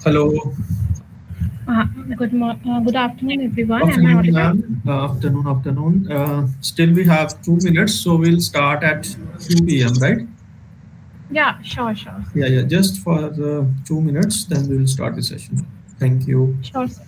Hello. Good afternoon, everyone. Am I Afternoon, audible? ma'am. Afternoon. Still we have 2 minutes, so we'll start at 2 p.m., right? Yeah, sure. Yeah. Just for 2 minutes, then we will start the session. Thank you. Sure, sir.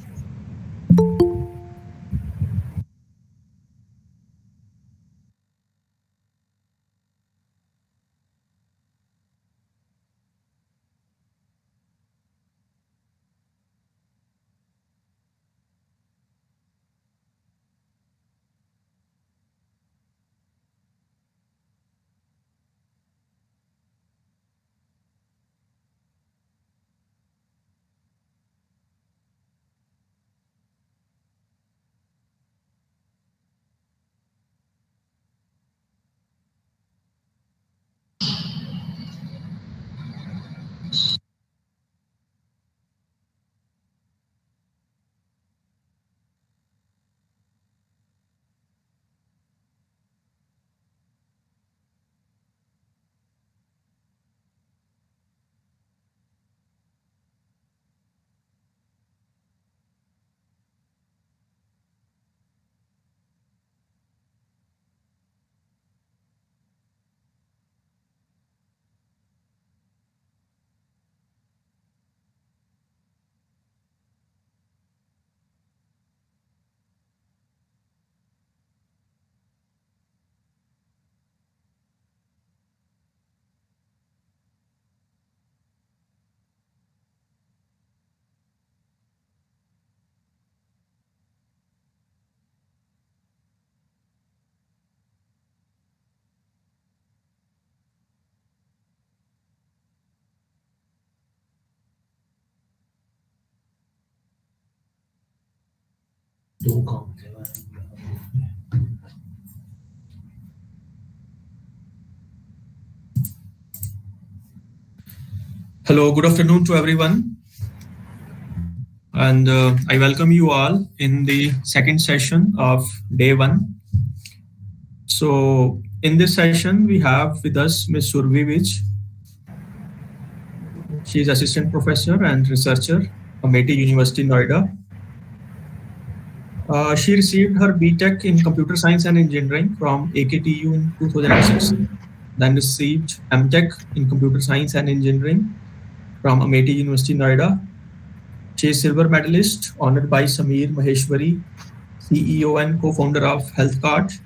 Hello. Good afternoon to everyone, and I welcome you all in the second session of day one. So, in this session, we have with us Ms. Survi Vij. She is assistant professor and researcher, Amity University, Noida. She received her BTech in Computer Science and Engineering from AKTU in 2006, then received MTech in Computer Science and Engineering from Amity University, Noida. She is silver medalist honored by Sameer Maheshwari, CEO and co-founder of HealthCart.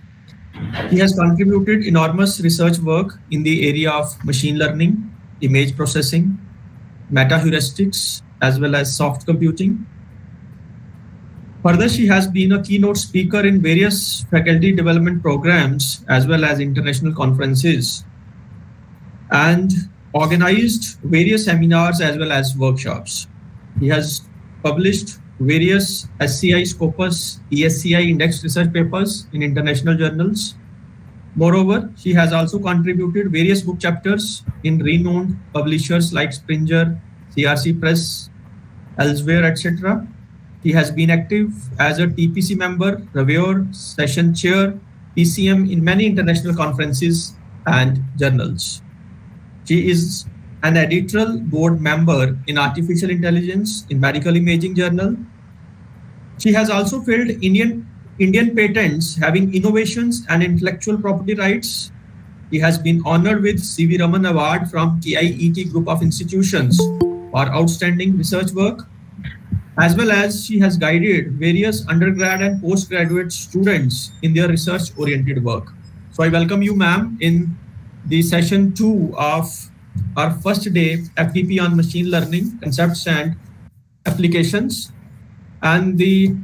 She has contributed enormous research work in the area of machine learning, image processing, meta heuristics, as well as soft computing. Further, she has been a keynote speaker in various faculty development programs as well as international conferences and organized various seminars as well as workshops. He has published various SCI Scopus ESCI indexed research papers in international journals. Moreover, she has also contributed various book chapters in renowned publishers like Springer, CRC Press, elsewhere, etc. He has been active as a TPC member, reviewer, session chair, PCM in many international conferences and journals. She is an editorial board member in Artificial Intelligence in Medical Imaging Journal. She has also filed Indian patents having innovations and intellectual property rights. He has been honored with C.V. Raman Award from KIET Group of Institutions for outstanding research work, as well as she has guided various undergrad and postgraduate students in their research-oriented work. So I welcome you, ma'am, in the session 2 of our first day FDP on machine learning concepts and applications. And the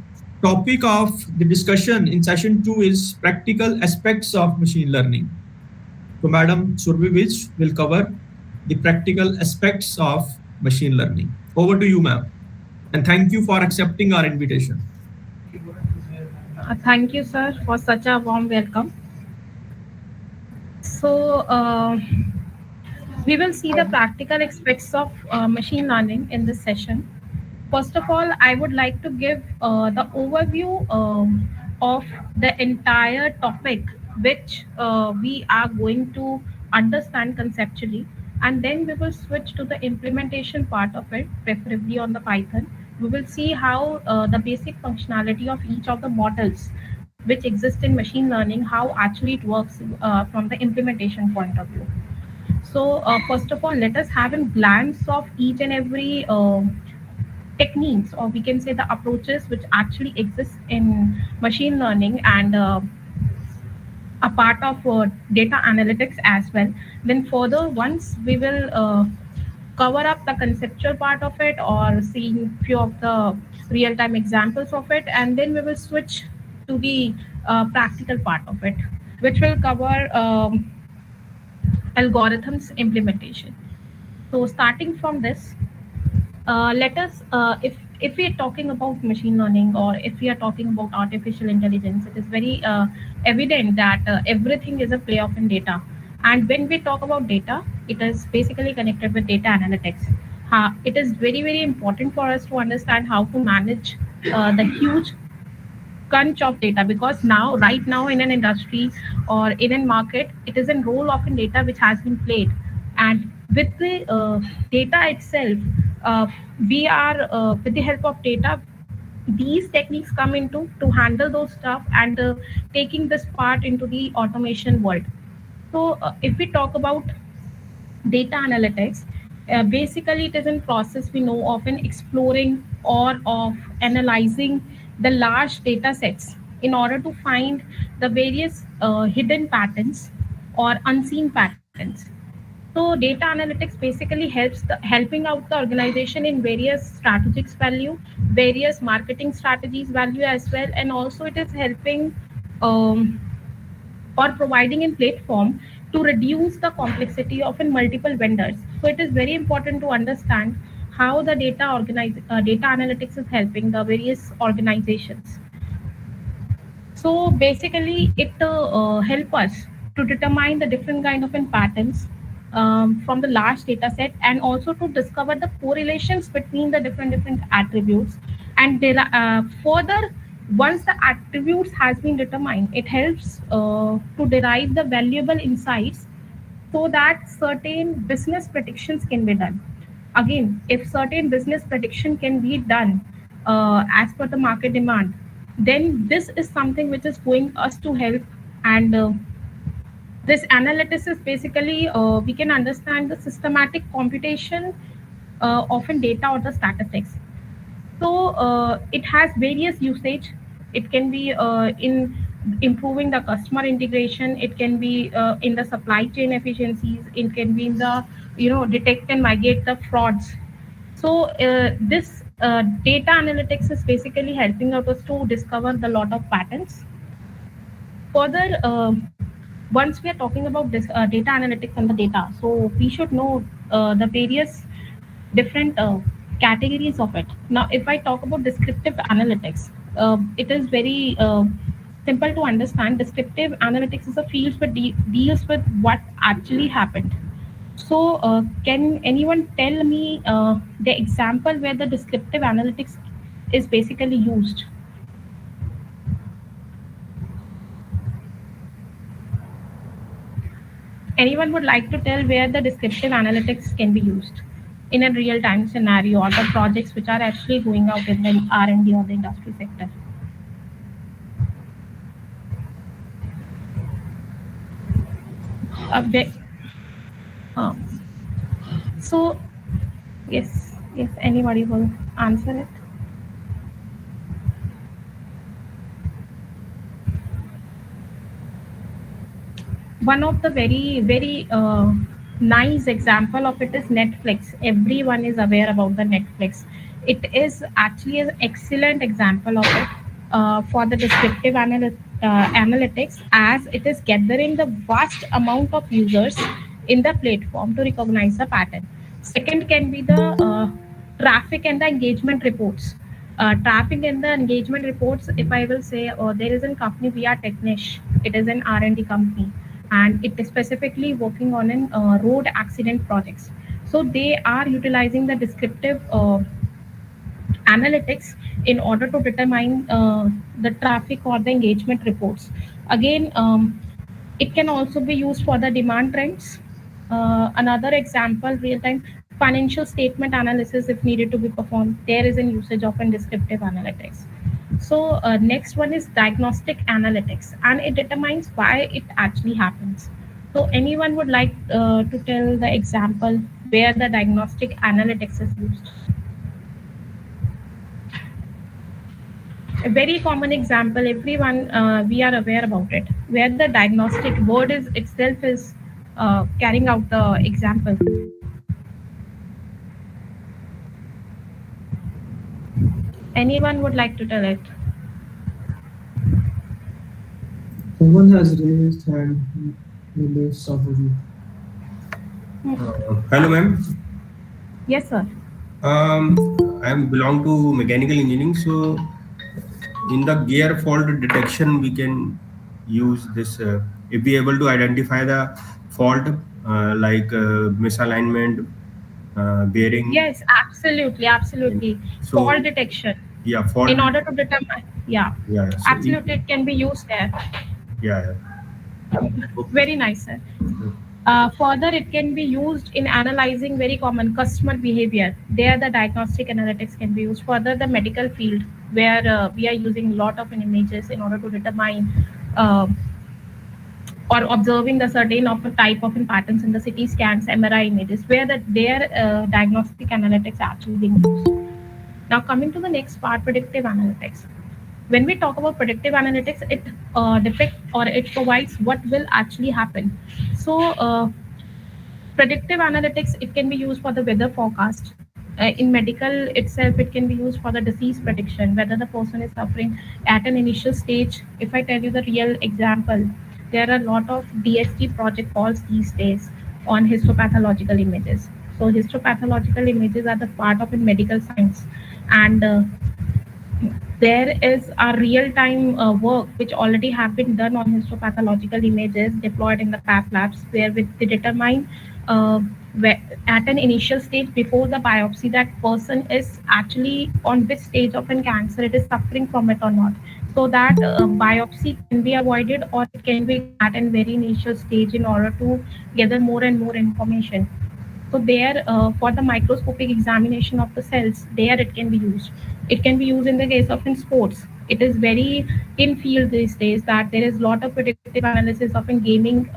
topic of the discussion in session 2 is practical aspects of machine learning. So Madam Survi Vij will cover the practical aspects of machine learning. Over to you, ma'am. And thank you for accepting our invitation. Thank you, sir, for such a warm welcome. So, we will see the practical aspects of machine learning in this session. First of all, I would like to give the overview of the entire topic, which we are going to understand conceptually. and then we will switch to the implementation part of it, preferably on the Python. We will see how the basic functionality of each of the models which exist in machine learning, how actually it works from the implementation point of view. So, first of all, let us have a glance of each and every techniques, or we can say the approaches which actually exist in machine learning and a part of data analytics as well. Then further, once we will cover up the conceptual part of it or seeing few of the real-time examples of it, and then we will switch to the practical part of it, which will cover algorithms implementation. So starting from this, let us if we are talking about machine learning, or if we are talking about artificial intelligence, it is very evident that everything is a play off in data. And when we talk about data, it is basically connected with data analytics. It is very important for us to understand how to manage the huge crunch of data, because now right now in an industry or in a market, it is a role of in data which has been played. And with the data itself, uh, we are with the help of data, these techniques come into to handle those stuff and taking this part into the automation world. So if we talk about data analytics, basically it is a process we know of in exploring or of analyzing the large data sets in order to find the various hidden patterns or unseen patterns. So data analytics basically helping out the organization in various strategics value, various marketing strategies value as well, and also it is helping um, or providing a platform to reduce the complexity of in multiple vendors. So it is very important to understand how the data analytics is helping the various organizations. So basically, it help us to determine the different kind of patterns from the large data set, and also to discover the correlations between the different attributes. And further, once the attributes has been determined, it helps to derive the valuable insights so that certain business predictions can be done. Again, if certain business prediction can be done as per the market demand, then this is something which is going us to help. And this analysis is basically we can understand the systematic computation of in data or the statistics. So it has various usage. It can be in improving the customer integration. It can be in the supply chain efficiencies. It can be in the detect and mitigate the frauds. So this data analytics is basically helping us to discover the lot of patterns. Further, once we are talking about this data analytics and the data, so we should know the various different categories of it. Now, if I talk about descriptive analytics, it is very simple to understand. Descriptive analytics is a field that deals with what actually happened. So, can anyone tell me the example where the descriptive analytics is basically used? Anyone would like to tell where the descriptive analytics can be used in a real-time scenario, or the projects which are actually going out in the R&D or the industry sector? Uh, be- uh, so, yes, anybody will answer it. One of the very nice example of it is Netflix. Everyone is aware about the Netflix. It is actually an excellent example of it for the descriptive analytics, as it is gathering the vast amount of users in the platform to recognize the pattern. Second can be the traffic and the engagement reports. Traffic and the engagement reports, if I will say, there is a company, we are Technish. It is an R&D company, and it is specifically working on an road accident projects. So they are utilizing the descriptive analytics in order to determine the traffic or the engagement reports. Again, it can also be used for the demand trends. Another example, real-time financial statement analysis if needed to be performed. There is an usage of a descriptive analytics. So next one is diagnostic analytics, and it determines why it actually happens. So anyone would like to tell the example where the diagnostic analytics is used? A very common example, everyone we are aware about it, where the diagnostic word is itself is carrying out the example. Anyone would like to tell it? Someone has raised hand. Nilesh Sahuji. Hello, ma'am. Yes, sir. I belong to mechanical engineering. So, in the gear fault detection, we can use this. If we able to identify the fault, like misalignment, bearing. Yes, absolutely, absolutely. So, Fault detection. yeah, fault. In order to determine, yeah, Yeah. So, absolutely, it can be used there. yeah. Very nice, sir. Further, it can be used in analyzing very common customer behavior. There, the diagnostic analytics can be used. Further, the medical field, where we are using a lot of images in order to determine uh, or observing the certain of a type of patterns in the CT scans, MRI images, where their diagnostic analytics are actually being used. Now, coming to the next part, predictive analytics. When we talk about predictive analytics, it depicts or it provides what will actually happen. So, predictive analytics, it can be used for the weather forecast. In medical itself, it can be used for the disease prediction, whether the person is suffering at an initial stage. If I tell you the real example, there are a lot of DST project calls these days on histopathological images. So histopathological images are the part of in medical science, and there is a real-time work which already have been done on histopathological images deployed in the path labs, where they determine uh, where, at an initial stage before the biopsy, that person is actually on which stage of an cancer it is suffering from it or not, so that biopsy can be avoided or it can be done at a very initial stage in order to gather more and more information. So there, for the microscopic examination of the cells, there it can be used. It can be used in the case of in sports. It is very in field these days that there is a lot of predictive analysis of in gaming.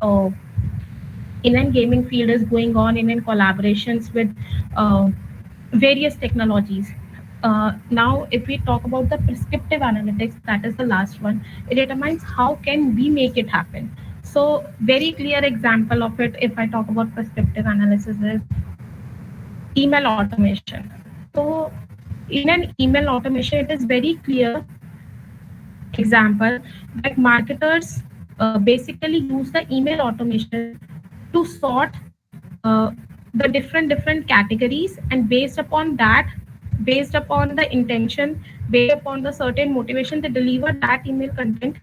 In and gaming field is going on in collaborations with various technologies. Now, if we talk about the prescriptive analytics, that is the last one. It determines how can we make it happen. So, very clear example of it, if I talk about prescriptive analysis, is email automation. So, in an email automation, it is very clear example that marketers basically use the email automation to sort uh, the different categories, and based upon that, based upon the intention, based upon the certain motivation, they deliver that email content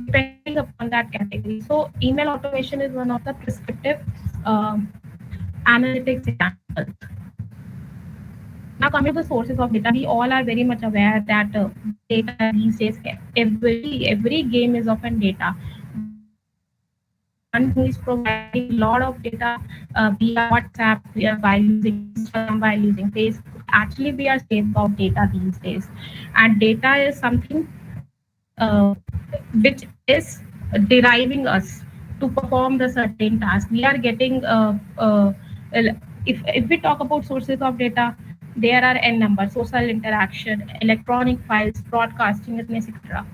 depending upon that category. So email automation is one of the prescriptive analytics examples. Now, coming to the sources of data, we all are very much aware that big data these days, every game is often data. One who is providing a lot of data via WhatsApp, while using Instagram, while using Facebook. Actually, we are slave of data these days, and data is something which is deriving us to perform the certain task. We are getting if we talk about sources of data, there are n number: social interaction, electronic files, broadcasting, and etc.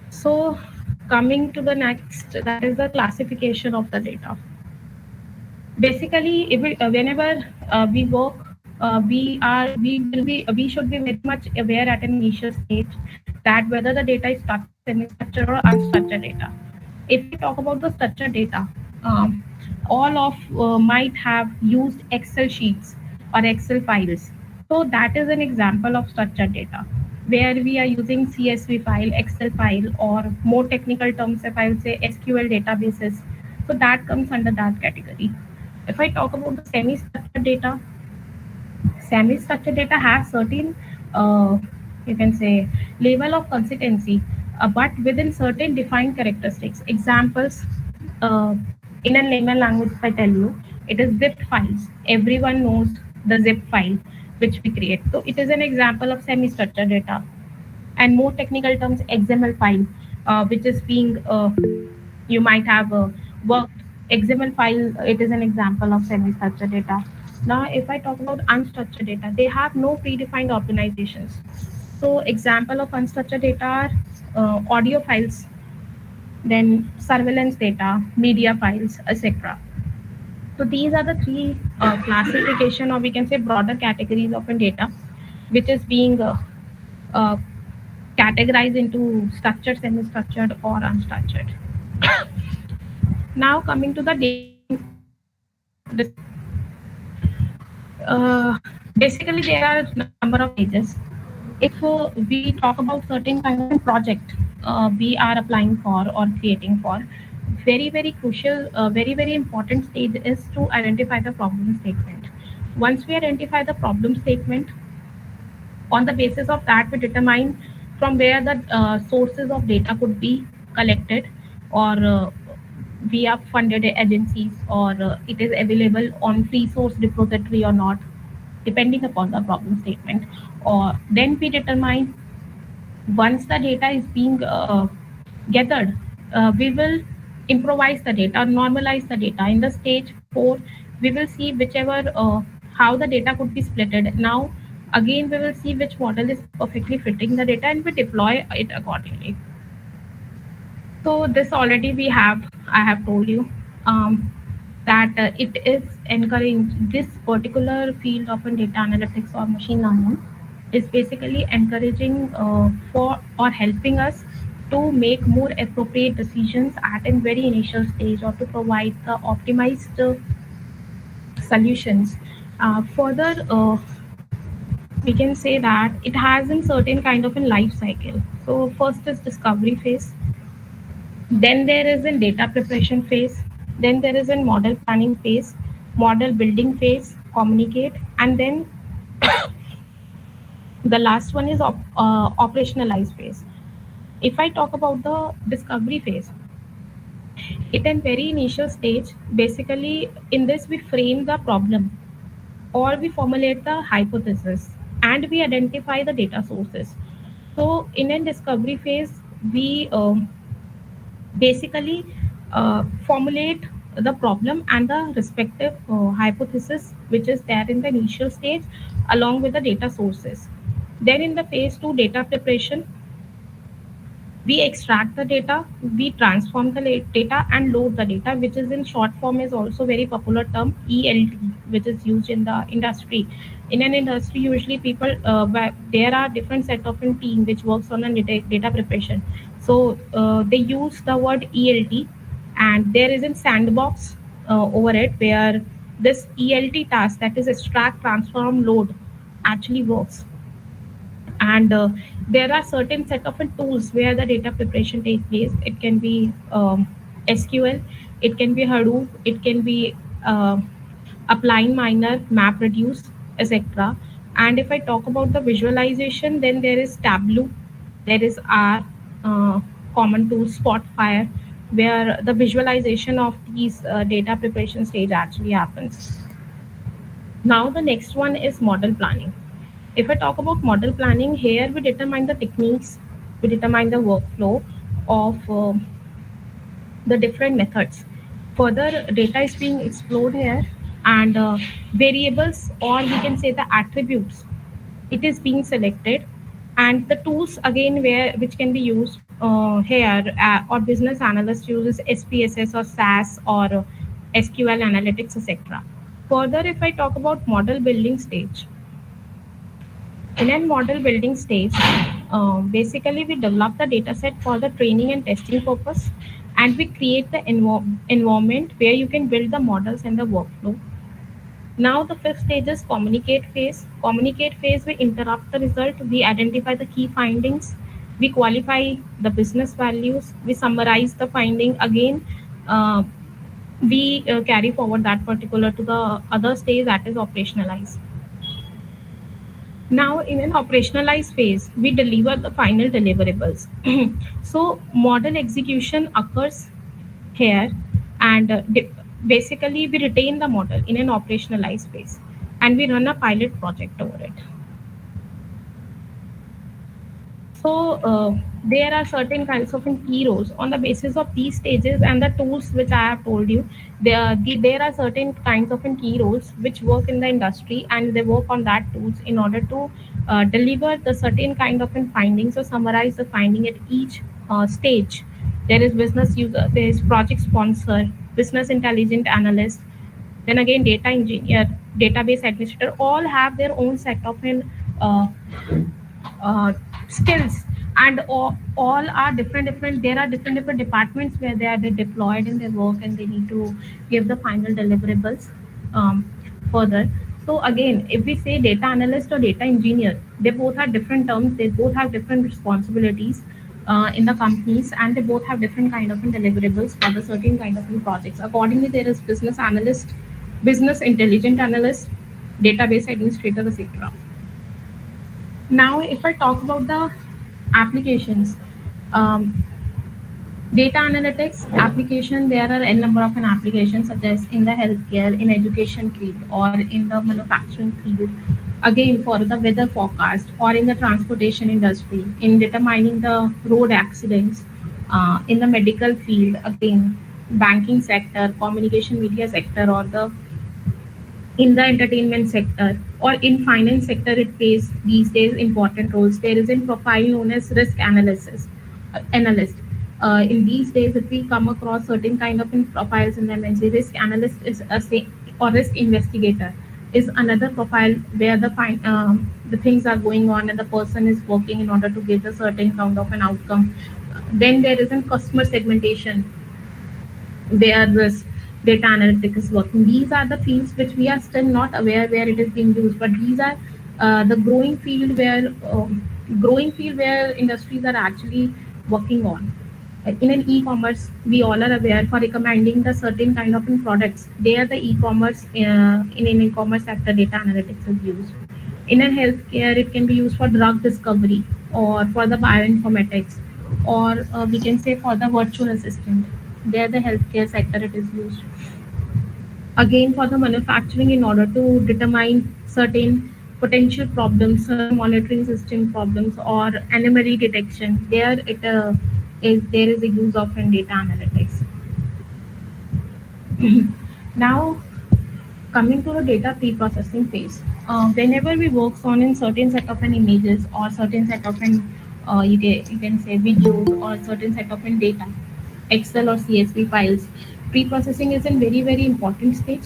So coming to the next, that is the classification of the data. Basically, if whenever we work, we should be very much aware at an initial stage that whether the data is semi-structured or unstructured data. If we talk about the structured data, all of might have used Excel sheets or Excel files. So that is an example of structured data, where we are using CSV file, Excel file, or more technical terms, if I would say SQL databases. So that comes under that category. If I talk about the semi-structured data has certain, you can say, level of consistency, but within certain defined characteristics. Examples, uh, In a layman language, if I tell you, it is zipped files. Everyone knows the zip file which we create. So it is an example of semi-structured data. And more technical terms, XML file, which is being you might have worked. XML file, it is an example of semi-structured data. Now, if I talk about unstructured data, they have no predefined organizations. So, example of unstructured data are audio files, then surveillance data, media files, etc. So, these are the three classification, or we can say broader categories of a data, which is being uh, categorized into structured, semi-structured, or unstructured. Now coming to the data mining basically there are a number of stages. If we talk about certain kind of a project we are applying for or creating for, very crucial, very important stage is to identify the problem statement. Once we identify the problem statement, on the basis of that we determine from where the sources of data could be collected, or via funded agencies, or it is available on free source repository or not, depending upon the problem statement. Or then we determine, once the data is being gathered, we will improvise the data, normalize the data. In the stage 4, we will see whichever how the data could be splitted. Now again we will see which model is perfectly fitting the data, and we deploy it accordingly. So this already we have, I have told you that it is encouraging, this particular field of data analytics or machine learning is basically encouraging for or helping us to make more appropriate decisions at a very initial stage, or to provide the optimized solutions. Further, we can say that it has a certain kind of a life cycle. So first is discovery phase, then there is a data preparation phase, then there is a model planning phase, model building phase, communicate, and then the last one is operationalize phase. If I talk about the discovery phase, it in very initial stage, basically in this we frame the problem, or we formulate the hypothesis, and we identify the data sources. So in a discovery phase, we basically formulate the problem and the respective hypothesis which is there in the initial stage, along with the data sources. Then in the phase 2 data preparation, we extract the data, we transform the data and load the data, which is in short form is also very popular term ELT, which is used in the industry. In an industry, usually people there are different set of a team which works on a data preparation. So they use the word ELT, and there is a sandbox over it where this ELT task, that is extract, transform, load, actually works. And there are certain set of tools where the data preparation takes place. It can be SQL, it can be Hadoop, it can be applying miner, map reduce, etc. And if I talk about the visualization, then there is Tableau, there is R, common tool Spotfire, where the visualization of these data preparation stage actually happens. Now the next one is model planning. If I talk about model planning, here we determine the techniques, we determine the workflow of the different methods. Further, data is being explored here, and variables, or we can say the attributes, it is being selected, and the tools again where which can be used here, or business analyst uses SPSS or SAS or SQL analytics, etc. Further, if I talk about model building stage, in a model building stage, basically we develop the data set for the training and testing purpose, and we create the environment where you can build the models and the workflow. Now the fifth stage is communicate phase. Communicate phase, we interrupt the result, we identify the key findings, we qualify the business values, we summarize the finding again. We carry forward that particular to the other stage, that is operationalize. Now, in an operationalized phase, we deliver the final deliverables. So, model execution occurs here, and basically we retain the model in an operationalized space, and we run a pilot project over it. So there are certain kinds of key roles on the basis of these stages and the tools which I have told you. There are certain kinds of key roles which work in the industry, and they work on that tools in order to deliver the certain kind of findings or summarize the finding at each stage. There is business user, there is project sponsor, business intelligent analyst, then again data engineer, database administrator. All have their own set of uh, skills, and all are different. There are different departments where they are deployed in their work, and they need to give the final deliverables further. So again, if we say data analyst or data engineer, they both are different terms, they both have different responsibilities in the companies, and they both have different kind of deliverables for the certain kind of projects. Accordingly, there is business analyst, business intelligent analyst, database administrator, etc. Now, if I talk about the applications, um, data analytics application, there are n number of an applications such as in the healthcare, in education field, or in the manufacturing field. Again, for the weather forecast, or in the transportation industry, in determining the road accidents, in the medical field, again, banking sector, communication media sector, or the in the entertainment sector, or in finance sector, it plays these days important roles. There is a profile known as risk analyst. In these days, if we come across certain kind of profiles in the MNC, risk analyst is or risk investigator is another profile where the things are going on and the person is working in order to get a certain kind of an outcome. Then there is a customer segmentation where this data analytics is working. These are the fields which we are still not aware where it is being used, but these are the growing field where industries are actually working on. In an e-commerce, we all are aware for recommending the certain kind of products. There, the e-commerce in an e-commerce sector, data analytics is used. In a healthcare, it can be used for drug discovery or for the bioinformatics, or we can say for the virtual assistant. There, the healthcare sector it is used. Again, for the manufacturing, in order to determine certain potential problems, certain monitoring system problems, or anomaly detection, there is a use of data analytics. Now, coming to the data pre-processing phase, whenever we work on in certain set of images or certain set of you can say videos or certain set of data, Excel or CSV files, pre-processing is a very important stage.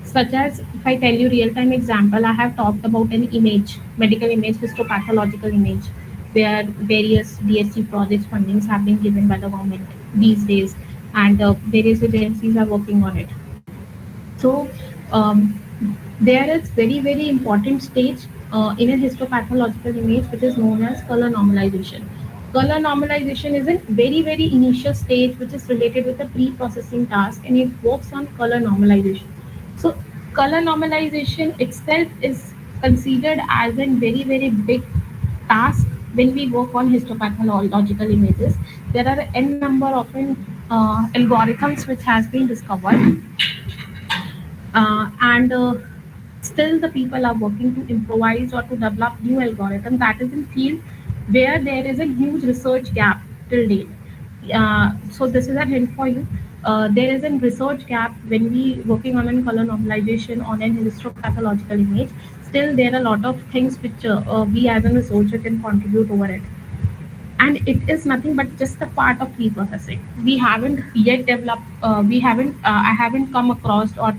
Such as, if I tell you real-time example, I have talked about an image, medical image, histopathological image, where various DSC projects fundings have been given by the government these days, and various agencies are working on it. So there is very important stage in a histopathological image, which is known as color normalization. Color normalization is a very initial stage which is related with the pre-processing task, and it works on color normalization. So color normalization itself is considered as a very big task when we work on histopathological images. There are n number of algorithms which has been discovered, and still the people are working to improvise or to develop new algorithms. That is in field where there is a huge research gap till date. So this is a hint for you. There is a research gap when we working on a color normalization on an histopathological image. Still, there are a lot of things which we as a researcher can contribute over it, and it is nothing but just a part of pre-processing. We haven't yet developed, I haven't come across or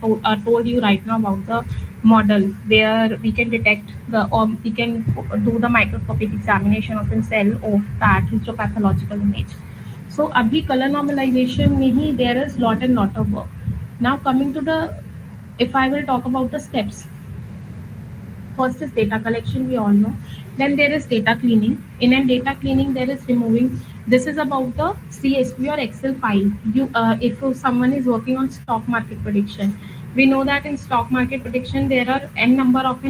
told you right now about the model where we can detect or we can do the microscopic examination of a cell of that histopathological image. So abhi color normalization mein hi there is lot of work. Now coming to if I will talk about the steps. First is data collection, we all know. Then there is data cleaning. In a data cleaning, there is removing. This is about the CSV or Excel file. If someone is working on stock market prediction, we know that in stock market prediction there are n number of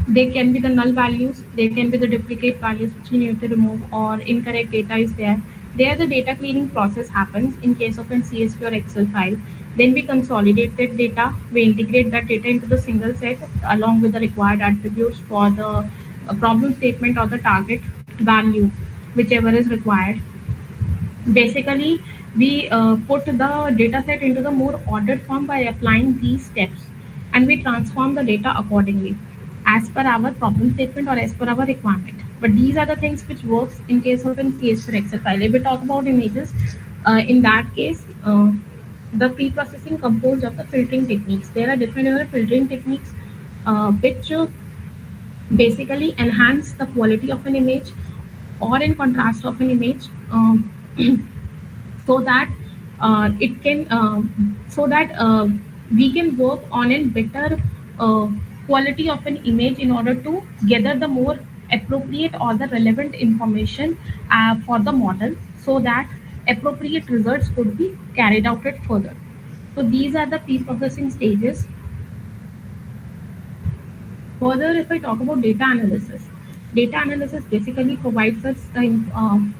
they can be the null values, they can be the duplicate values which you need to remove, or incorrect data is there. There, the data cleaning process happens in case of an CSV or Excel file. Then we consolidate that data. We integrate that data into the single set along with the required attributes for the problem statement or the target value, whichever is required. Basically, we put the data set into the more ordered form by applying these steps, and we transform the data accordingly as per our problem statement or as per our requirement. But these are the things which works in case of an CSV Excel file. If we talk about images, in that case, the pre-processing composed of the filtering techniques. There are different filtering techniques which basically enhance the quality of an image or in contrast of an image. So that it can so that we can work on a better quality of an image in order to gather the more appropriate or the relevant information for the model, so that appropriate results could be carried out it further. So these are the pre-processing stages. Further, if I talk about data analysis basically provides us the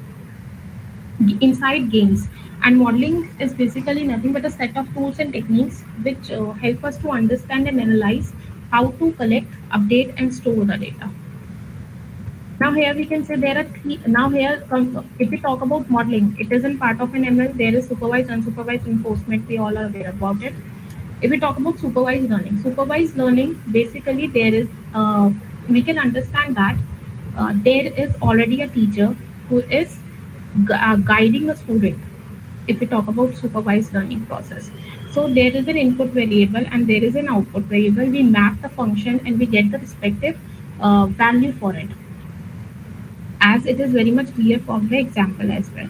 inside gains, and modeling is basically nothing but a set of tools and techniques which help us to understand and analyze how to collect, update, and store the data. Now here we can say there are three. Now here, if we talk about modeling, it isn't part of an ML. There is supervised, unsupervised enforcement. We all are aware about it. If we talk about supervised learning basically there is we can understand that there is already a teacher who is guiding a student. If we talk about supervised learning process, so there is an input variable and there is an output variable. We map the function and we get the respective value for it, as it is very much clear from the example as well.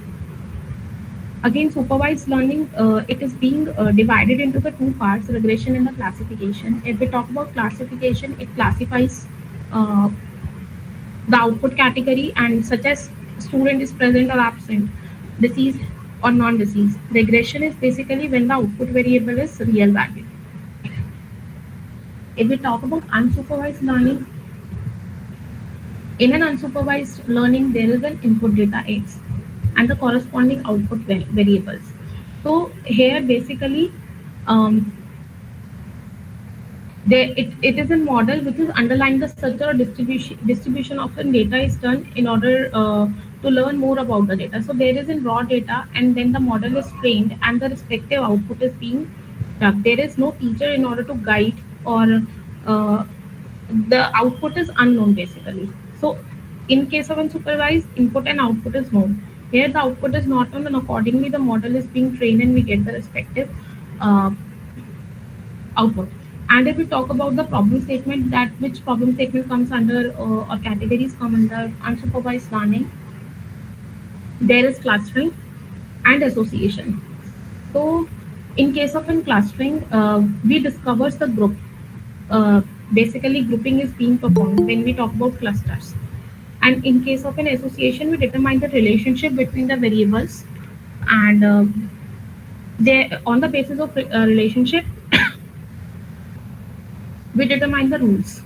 Again, supervised learning, it is being divided into the two parts, regression and the classification. If we talk about classification, it classifies uh, the output category and such as student is present or absent, deceased or non-deceased. Regression is basically when the output variable is real value. If we talk about unsupervised learning, in an unsupervised learning, there is an input data X and the corresponding output variables. So here basically um, it is a model which is underlying the structure or distribution of the data is done in order to learn more about the data. So there is in raw data and then the model is trained and the respective output is being done. There is no teacher in order to guide, or uh, the output is unknown basically. So in case of unsupervised, input and output is known. Here the output is not known and accordingly the model is being trained and we get the respective uh, output. And if we talk about the problem statement, that which problem statement comes under or categories come under unsupervised learning, there is clustering and association. So in case of in clustering, we discovers the group. Basically, grouping is being performed when we talk about clusters. And in case of an association, we determine the relationship between the variables, and they on the basis of relationship, we determine the rules.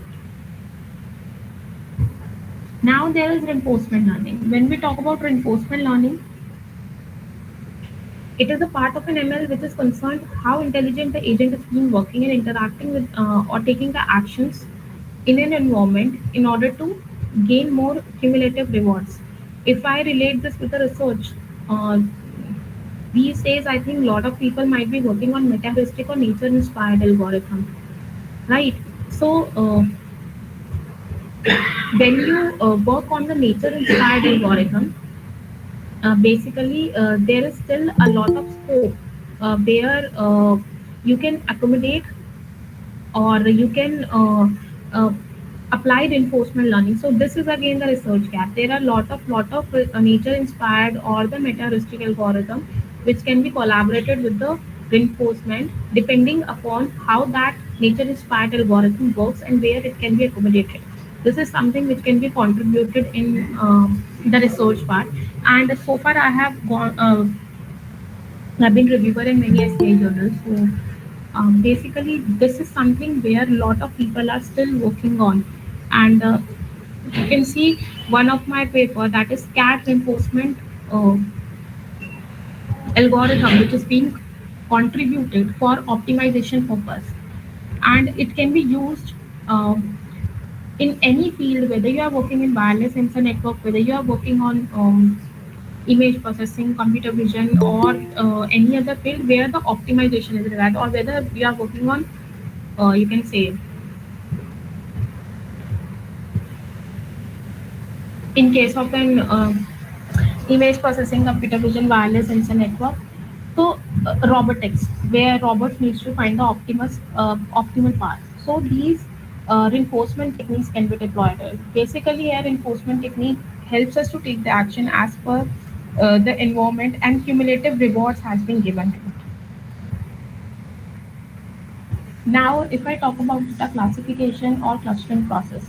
Now there is reinforcement learning. When we talk about reinforcement learning, it is a part of an ML which is concerned how intelligent the agent is being working and interacting with or taking the actions in an environment in order to gain more cumulative rewards. If I relate this with the research, uh, these days I think a lot of people might be working on meta-heuristic or nature-inspired algorithm, right? So when you work on the nature-inspired algorithm, basically there is still a lot of scope where you can accommodate or you can uh, apply reinforcement learning. So this is again the research gap. There are lot of nature inspired or the meta heuristic algorithm which can be collaborated with the reinforcement depending upon how that nature inspired algorithm works and where it can be accommodated. This is something which can be contributed in the research part. And so far I have gone I've been reviewer in many SCI journals. So basically, this is something where a lot of people are still working on. And you can see one of my paper, that is cat reinforcement. algorithm which is being contributed for optimization purpose, and it can be used in any field, whether you are working in wireless sensor network, whether you are working on image processing, computer vision, or any other field where the optimization is required, or whether we are working on, you can say, in case of an image processing, computer vision, wireless sensor network. So robotics, where robots needs to find the optimal path. So these reinforcement techniques can be deployed. Basically, here reinforcement technique helps us to take the action as per the environment, and cumulative rewards has been given to it. Now, if I talk about the classification or clustering process,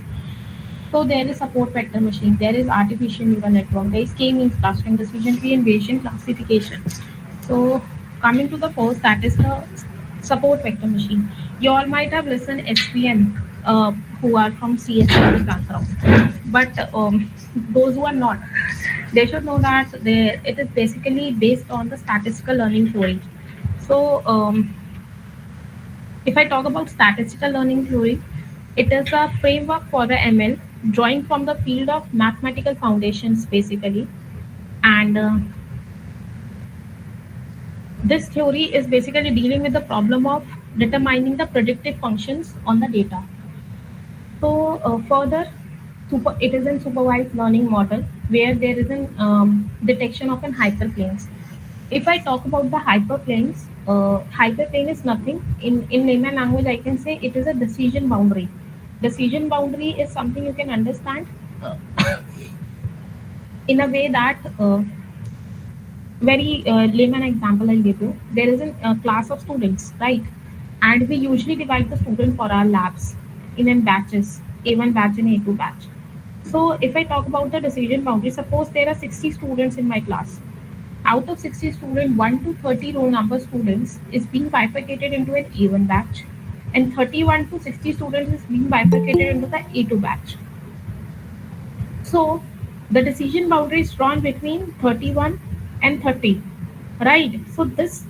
so there is support vector machine, there is artificial neural network, there is K-means clustering, decision tree, and Bayesian classification. So coming to the first, that is the support vector machine. You all might have listened SVM, who are from CSE background, but those who are not, they should know that it is basically based on the statistical learning theory. So if I talk about statistical learning theory, it is a framework for the ML, drawing from the field of mathematical foundations basically. And this theory is basically dealing with the problem of determining the predictive functions on the data. So further, it is a supervised learning model where there is an detection of an hyperplanes. If I talk about the hyperplanes, hyperplane is nothing. In layman language, I can say it is a decision boundary. Decision boundary is something you can understand uh, in a way that very layman example I'll give you. There is a class of students, right? And we usually divide the student for our labs in batches, A1 batch and A2 batch. So if I talk about the decision boundary, suppose there are 60 students in my class. Out of 60 students, 1 to 30 roll number students is being bifurcated into an A1 batch, and 31 to 60 students is being bifurcated into the A2 batch. So the decision boundary is drawn between 31 and 30, right? So this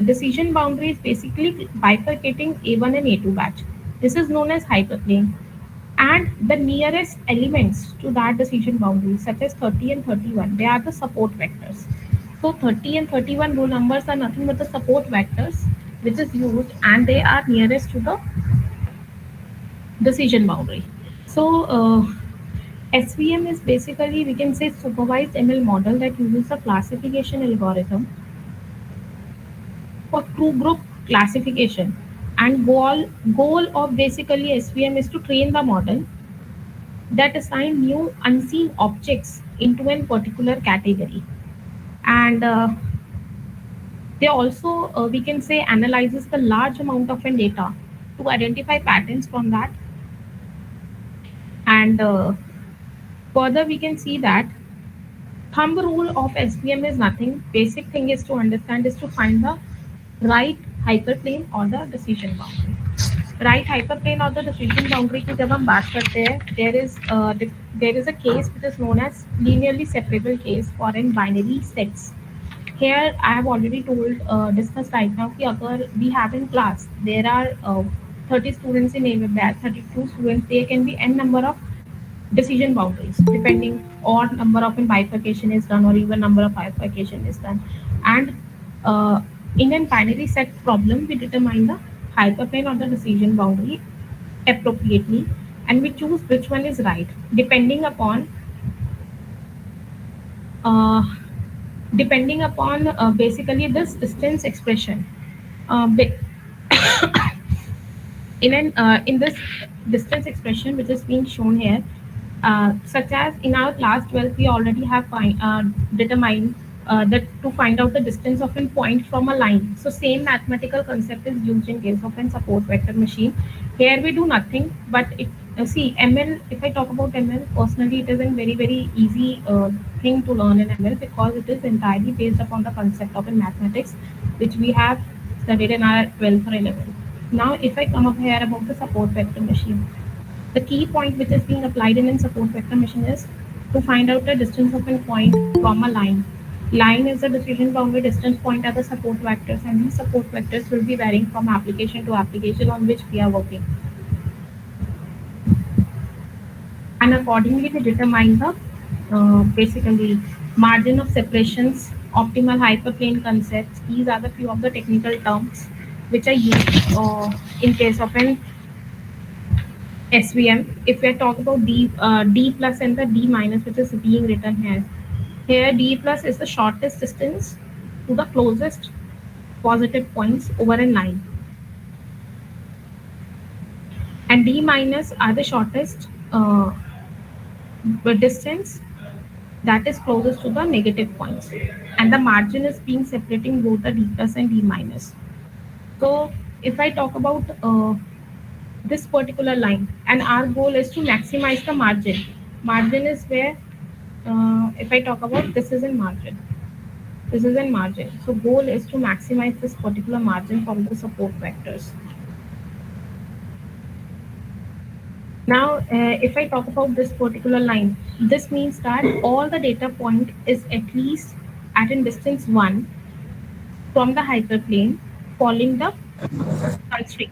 decision boundary is basically bifurcating A1 and A2 batch. This is known as hyperplane. And the nearest elements to that decision boundary, such as 30 and 31, they are the support vectors. So 30 and 31 row numbers are nothing but the support vectors which is used, and they are nearest to the decision boundary. So SVM is basically, we can say, supervised ML model that uses a classification algorithm for two group classification. And goal of basically SVM is to train the model that assign new unseen objects into a particular category. And they also, we can say, analyzes the large amount of data to identify patterns from that. And further, we can see that thumb rule of SVM is nothing. Basic thing is to understand is to find the right hyperplane or the decision boundary. Right hyperplane or the decision boundary की जब हम बात करते हैं, there is a case which is known as linearly separable case for in binary sets. Here I have already discussed right now कि अगर we have in class there are 30 students in a batch, 32 students, there can be n number of decision boundaries depending on number of bifurcation is done or even number of bifurcation is done. And in a binary set problem, we determine the hyperplane or the decision boundary appropriately, and we choose which one is right depending upon basically this distance expression. In this distance expression which is being shown here, such as in our class 12, we already have determined that to find out the distance of a point from a line. So same mathematical concept is used in case of a support vector machine. Here we do nothing, but see ML, if I talk about ML, personally it is a very easy thing to learn in ML because it is entirely based upon the concept of mathematics which we have studied in our 12th or 11th. Now if I come up here about the support vector machine, the key point which is being applied in support vector machine is to find out the distance of a point from a line. Line is the decision boundary, distance point are the support vectors, and these support vectors will be varying from application to application on which we are working. And accordingly, we determine the basically margin of separations, optimal hyperplane concepts. These are the few of the technical terms which are used in case of an SVM. If we talk about D plus and the D minus, which is being written here. Here D plus is the shortest distance to the closest positive points over a line. And D minus are the shortest distance that is closest to the negative points. And the margin is being separating both the D plus and D minus. So if I talk about this particular line, and our goal is to maximize the margin. Margin is where, if I talk about, this is in margin. This is in margin. So goal is to maximize this particular margin from the support vectors. Now, if I talk about this particular line, this means that all the data point is at least at a distance 1 from the hyperplane following the constraint.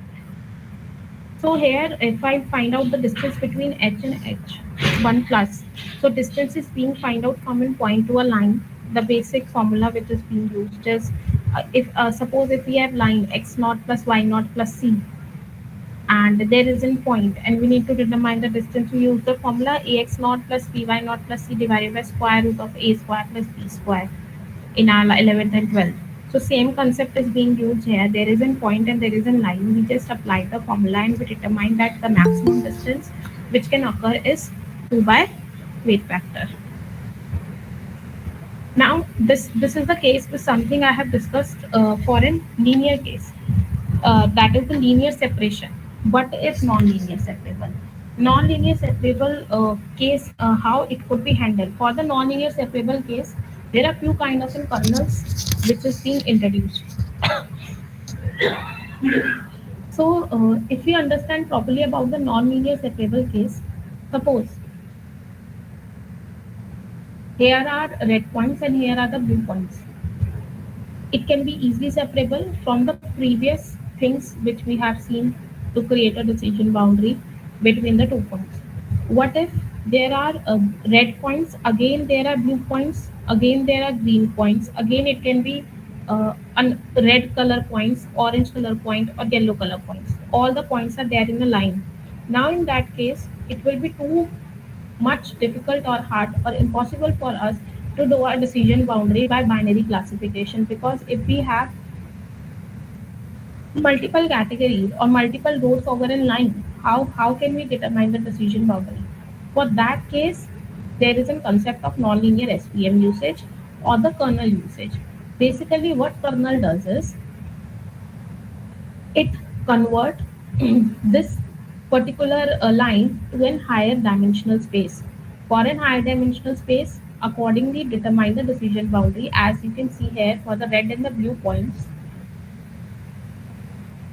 So here, if I find out the distance between H and H, 1 plus, so distance is being find out from a point to a line. The basic formula which is being used is, if suppose if we have line x naught plus y naught plus c, and there is a point, and we need to determine the distance, we use the formula ax naught plus by naught plus c divided by square root of a square plus b square in our 11th and 12th. So same concept is being used here. There is a point and there is a line. We just apply the formula and we determine that the maximum distance which can occur is 2 by weight factor. Now this is the case with something I have discussed for a linear case. That is the linear separation. What is non-linear separable? Non-linear separable case, how it could be handled. For the non-linear separable case, there are few kind of kernels which is being introduced. So if we understand properly about the non-linear separable case, suppose here are red points and here are the blue points. It can be easily separable from the previous things which we have seen to create a decision boundary between the 2 points. What if there are red points, again there are blue points, again there are green points, again it can be red color points, orange color point, or yellow color points. All the points are there in a line. Now in that case, it will be too much difficult or hard or impossible for us to do a decision boundary by binary classification, because if we have multiple categories or multiple rows over a line, how can we determine the decision boundary? For that case, there is a concept of nonlinear SVM usage or the kernel usage. Basically, what kernel does is it convert this particular line to a higher dimensional space. For a higher dimensional space, accordingly determine the decision boundary. As you can see here, for the red and the blue points,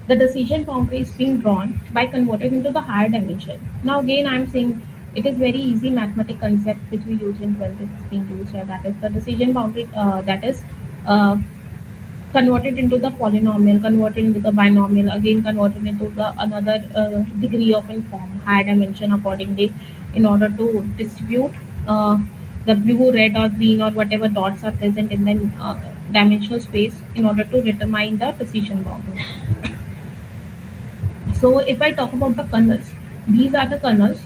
the decision boundary is being drawn by converting into the higher dimension. Now again, I am saying it is very easy mathematical concept which we use in 12th is being used here. That is the decision boundary that is converted into the polynomial, converted into the binomial, again converted into the another degree of form, higher dimension accordingly, in order to distribute the blue, red, or green, or whatever dots are present in the dimensional space in order to determine the decision boundary. So if I talk about the kernels, these are the kernels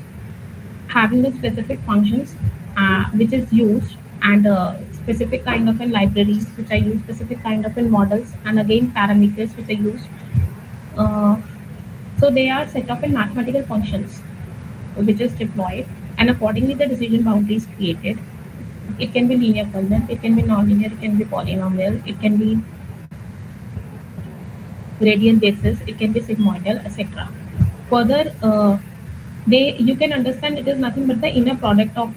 having the specific functions which is used, and specific kind of libraries which I use, specific kind of models, and again parameters which I use. So they are set up in mathematical functions which is deployed, and accordingly the decision boundary is created. It can be linear kernel, it can be nonlinear, it can be polynomial, it can be gradient basis, it can be sigmoidal, etc. Further, you can understand it is nothing but the inner product of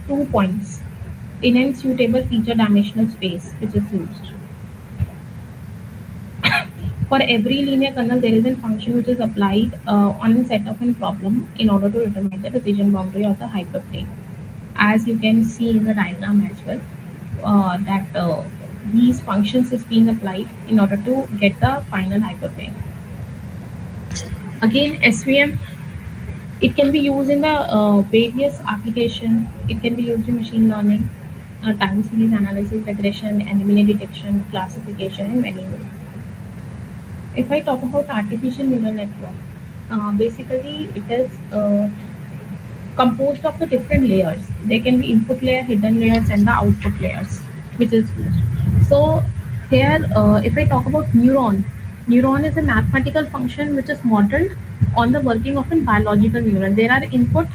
2 points in a suitable feature dimensional space which is used. For every linear kernel, there is a function which is applied on a set of a problem in order to determine the decision boundary of the hyperplane, as you can see in the diagram as well. that these functions is being applied in order to get the final hyperplane. Again, SVM, it can be used in the various application. It can be used in machine learning, time series analysis, regression, anomaly detection, classification, and many more. If I talk about artificial neural network, basically it is composed of the different layers. There can be input layer, hidden layers, and the output layers, which is used. So here, if I talk about neuron is a mathematical function which is modeled on the working of a biological neuron. There are input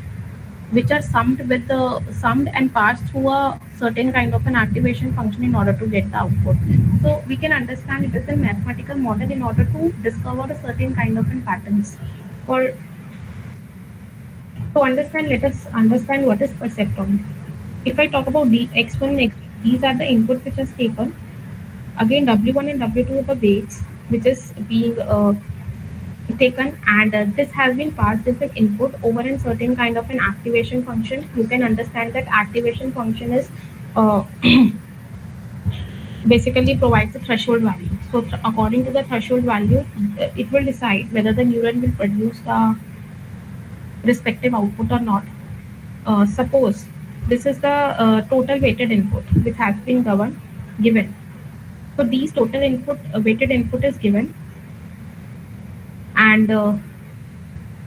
which are summed and passed through a certain kind of an activation function in order to get the output. So we can understand it is a mathematical model in order to discover a certain kind of an patterns. For to understand, let us understand what is perceptron. If I talk about the x1 and x2, these are the input which is taken. Again, w1 and w2 are the weights which is being taken, and this has been passed as an input over a certain kind of an activation function. You can understand that activation function is uh, basically provides a threshold value. So according to the threshold value, it will decide whether the neuron will produce the respective output or not. Suppose this is the total weighted input which has been given. So these total input weighted input is given, and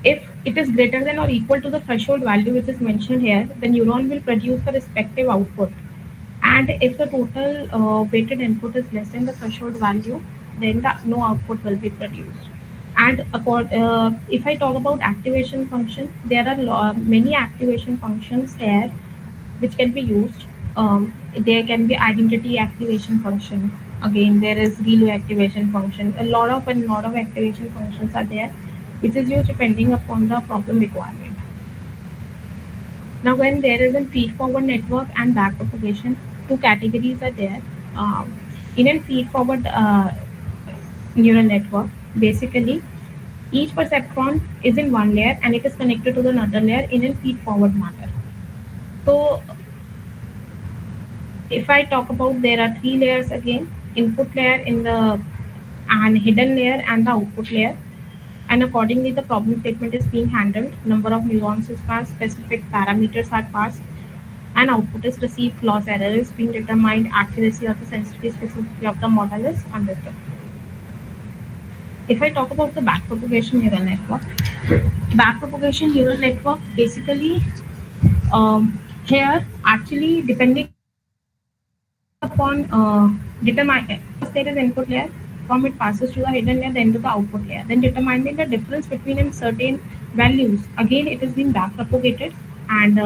if it is greater than or equal to the threshold value which is mentioned here, the neuron will produce the respective output. And if the total weighted input is less than the threshold value, then no output will be produced. And if I talk about activation function, there are many activation functions here which can be used. There can be identity activation function. Again, there is relay activation function. A lot of activation functions are there, which is used depending upon the problem requirement. Now, when there is a feed-forward network and backpropagation, two categories are there. In a feed-forward neural network, basically, each perceptron is in one layer and it is connected to another layer in a feed-forward manner. So, if I talk about, there are three layers again: input layer in the and hidden layer and the output layer. And accordingly, the problem statement is being handled. Number of neurons is passed, specific parameters are passed, and output is received. Loss error is being determined. Accuracy or the sensitivity specificity of the model is understood. If I talk about the backpropagation neural network, backpropagation neural network basically here actually depending upon determine first there is input layer, from it passes to the hidden layer, then to the output layer, then determining the difference between certain values. Again, it is being backpropagated, and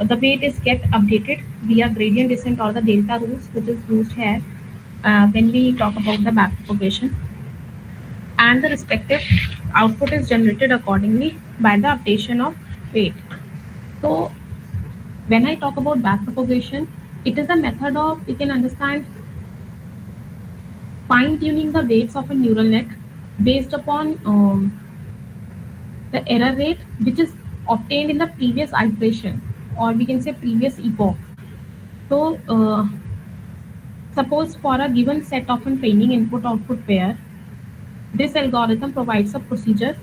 the weight is get updated via gradient descent or the delta rules, which is used here when we talk about the backpropagation. And the respective output is generated accordingly by the updation of weight. So when I talk about backpropagation, it is a method of, we can understand, fine-tuning the weights of a neural net based upon the error rate which is obtained in the previous iteration, or we can say previous epoch. So suppose for a given set of a training input-output pair, this algorithm provides a procedure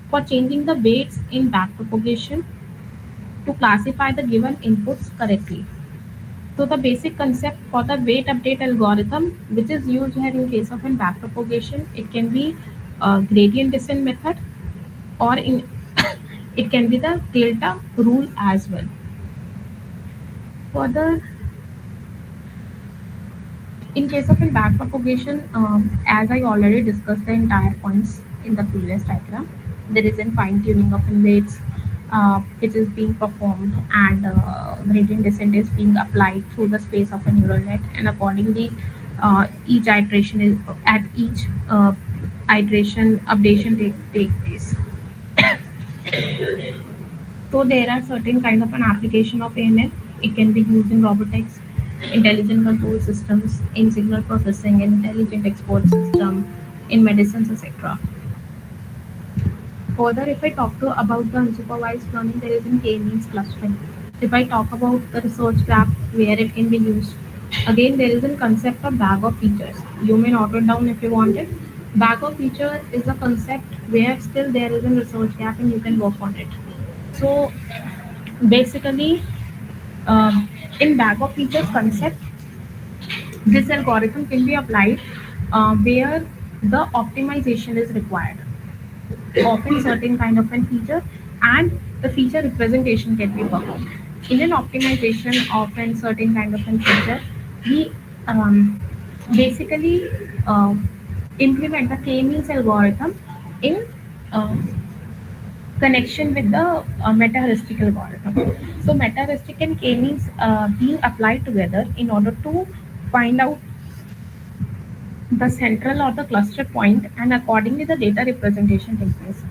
for changing the weights in backpropagation to classify the given inputs correctly. So the basic concept for the weight update algorithm, which is used here in case of a backpropagation, it can be a gradient descent method, or in it can be the delta rule as well. Further, in case of a backpropagation, as I already discussed the entire points in the previous diagram, there is a fine tuning of weights which is being performed, and gradient descent is being applied through the space of a neural net, and accordingly each iteration is at each iteration updation take place. So there are certain kind of an application of AML. It can be used in robotics, intelligent control systems, in signal processing, intelligent export system, in medicines, etc. Further, if I talk about the unsupervised learning, there is in K-means clustering. If I talk about the research lab where it can be used, Again, there is a concept of bag of features. You may note it down if you want it. Bag of feature is a concept where still there is a research gap and you can work on it. So basically, um, in bag of features concept, this algorithm can be applied where the optimization is required of a certain kind of a feature and the feature representation can be performed. In an optimization of a certain kind of a feature, we basically uh, implement the k-means algorithm in uh, connection with the meta-heuristic algorithm. So meta-heuristic and k-means being applied together in order to find out the central or the cluster point and accordingly the data representation takes place.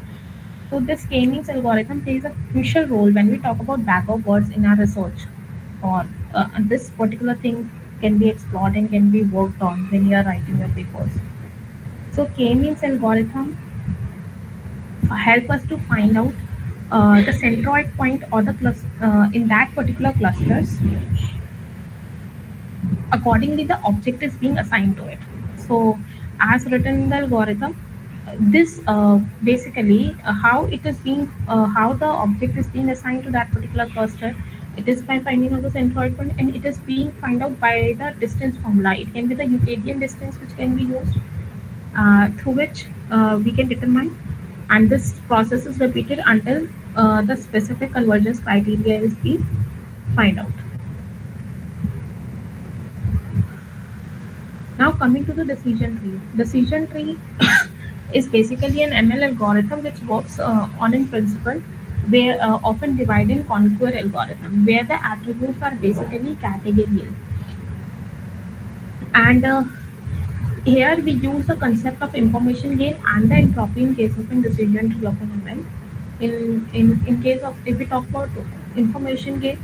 So this k-means algorithm plays a crucial role when we talk about bag of words in our research or this particular thing can be explored and can be worked on when you are writing your papers. So k-means algorithm help us to find out the centroid point or the in that particular clusters. Accordingly, the object is being assigned to it. So, as written in the algorithm, this basically how it is being how the object is being assigned to that particular cluster. It is by finding out the centroid point, and it is being found out by the distance formula. It can be the Euclidean distance which can be used through which we can determine, and this process is repeated until the specific convergence criteria is being find out. Now coming to the decision tree. Decision tree is basically an ML algorithm which works on in principle where often divided in conquer algorithm where the attributes are basically categorical. And here we use the concept of information gain and the entropy in case of a decision tree of an ML. In case of if we talk about information gain,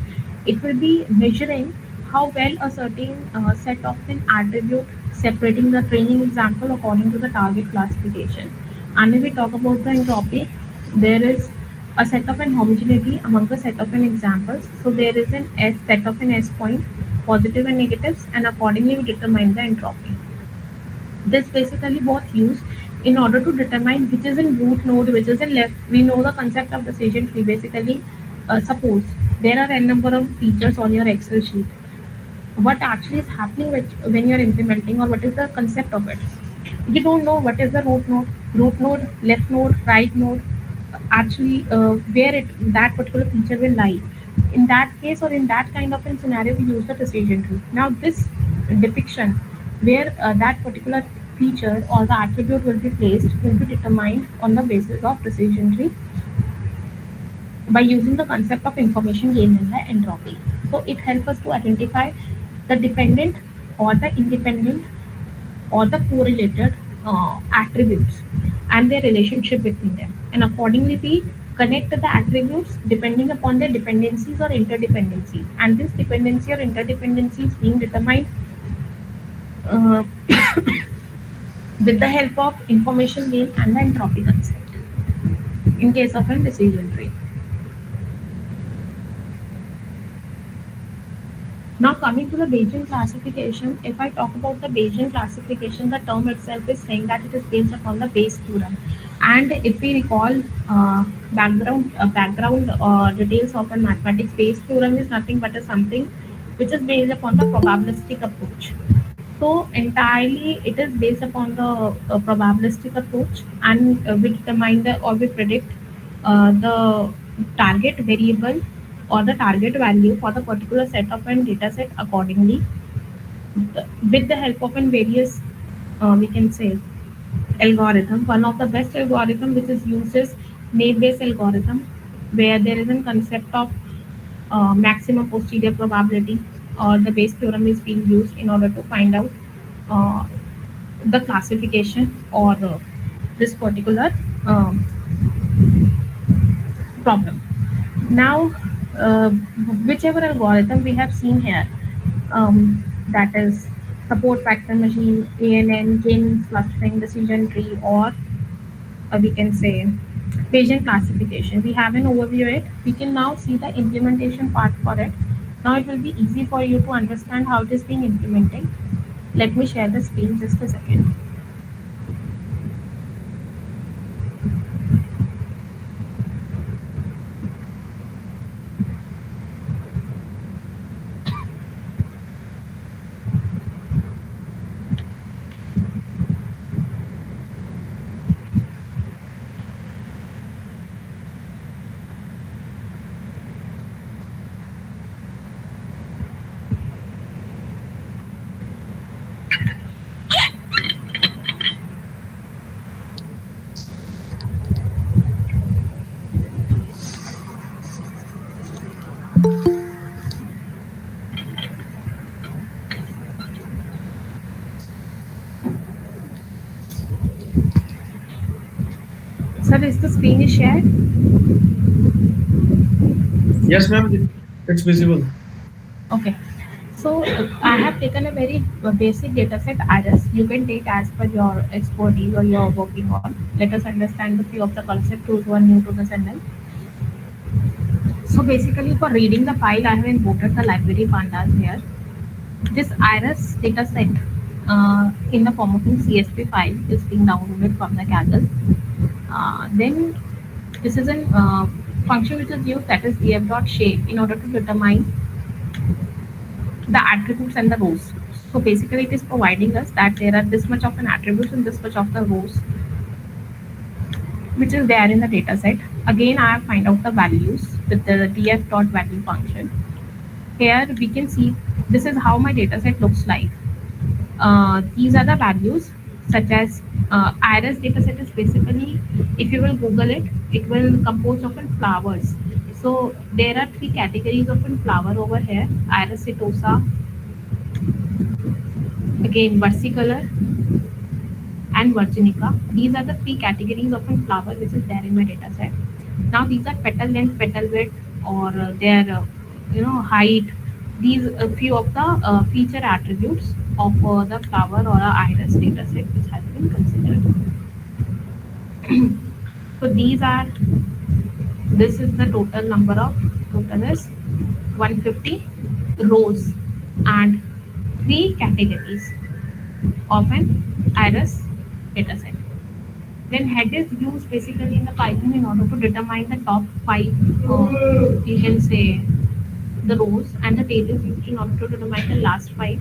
it will be measuring how well a certain set of an attribute separating the training example according to the target classification. And if we talk about the entropy, there is a set of an homogeneity among the set of an examples. So there is an S set of an S point, positive and negatives, and accordingly we determine the entropy. This basically both used in order to determine which is in root node, which is in left. We know the concept of decision tree. Basically, suppose there are n number of features on your Excel sheet. What actually is happening when you're implementing, or what is the concept of it? You don't know what is the root node, left node, right node, actually where that particular feature will lie. In that case or in that kind of a scenario, we use the decision tree. Now this depiction where that particular feature or the attribute will be placed will be determined on the basis of decision tree by using the concept of information gain in the entropy. So it helps us to identify the dependent or the independent or the correlated attributes and their relationship between them. And accordingly, we connect the attributes depending upon their dependencies or interdependencies. And this dependency or interdependency is being determined uh, with the help of information gain and the entropy concept in case of a decision tree. Now coming to the Bayesian classification, if I talk about the Bayesian classification, the term itself is saying that it is based upon the Bayes theorem. And if we recall background details of a mathematics, Bayes theorem is nothing but a something which is based upon the probabilistic approach. So entirely it is based upon the probabilistic approach, and we determine the or we predict the target variable or the target value for the particular set of an data set accordingly with the help of an various we can say algorithm. One of the best algorithm which is used is naive-Bayes algorithm, where there is a concept of maximum posterior probability, or the Bayes theorem is being used in order to find out uh, the classification or this particular um, problem. Now, uh, whichever algorithm we have seen here, that is support vector machine, ANN, k-means clustering, decision tree, or we can say Bayesian classification. We have an overview of it. We can now see the implementation part for it. Now it will be easy for you to understand how it is being implemented. Let me share the screen just a second. Sir, is the screen is shared? Yes, ma'am. It's visible. Okay. So I have taken a very basic data set IRIS. You can take as per your expertise or you're working on. Let us understand the few of the concepts those who are new to this and then. So basically for reading the file, I have imported the library pandas here. This IRIS data set in the form of a CSV file is being downloaded from the Kaggle. Then this is a function which is used, that is df.shape, in order to determine the attributes and the rows. So basically it is providing us that there are this much of an attributes and this much of the rows which is there in the data set. Again, I have find out the values with the df.value function. Here we can see this is how my data set looks like. These are the values, such as iris dataset is basically, if you will Google it, it will compose of flowers. So there are three categories of flower over here: iris setosa, again versicolor, and virginica. These are the three categories of flower which is there in my data set. Now these are petal length, petal width, or their height. These few of the feature attributes of the flower or iris data set which has been considered. So this is the total is 150 rows and three categories of an iris dataset. Then head is used basically in the Python in order to determine the top five, you can say, the rows, and the tail is used in order to determine the last five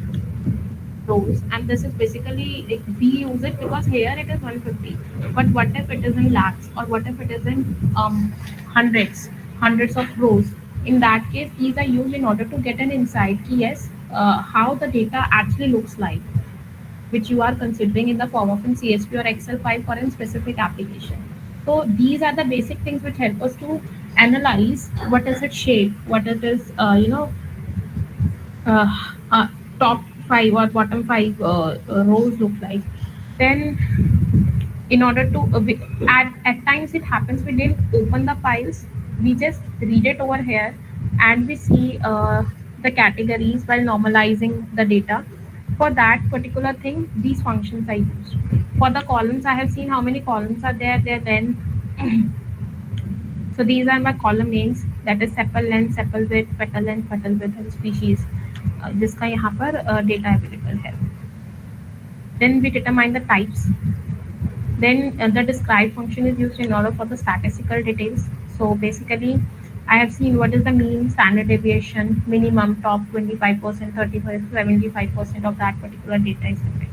rows. And this is basically, like, we use it because here it is 150, but what if it is in lakhs, or what if it is in hundreds of rows? In that case, these are used in order to get an insight, yes, how the data actually looks like, which you are considering in the form of an CSV or Excel file for a specific application. So these are the basic things which help us to analyze what is its shape, what it is, uh, uh, top five or bottom five rows look like. Then in order to, at times it happens we didn't open the files, we just read it over here and we see the categories while normalizing the data. For that particular thing, these functions are used. For the columns, I have seen how many columns are there. Then so these are my column names, that is sepal length, sepal width, petal width, and species. जिसका यहाँ पर data available है. Then we determine the types. Then the describe function is used in order for the statistical details. So basically, I have seen what is the mean, standard deviation, minimum, top 25%, 35, 75% of that particular data is given.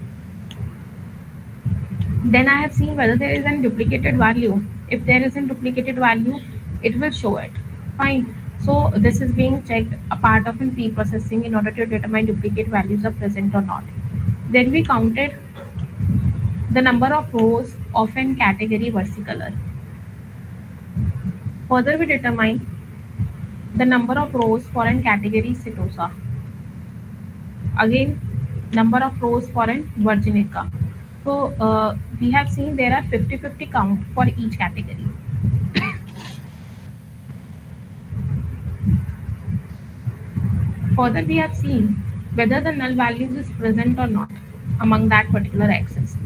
Then I have seen whether there is a duplicated value. If there is a duplicated value, it will show it. Fine. So this is being checked a part of in pre-processing in order to determine duplicate values are present or not. Then we counted the number of rows of an category versicolor. Further, we determine the number of rows for an category setosa. Again, number of rows for an virginica. So we have seen there are 50-50 count for each category. Further, we have seen whether the null values is present or not among that particular axis.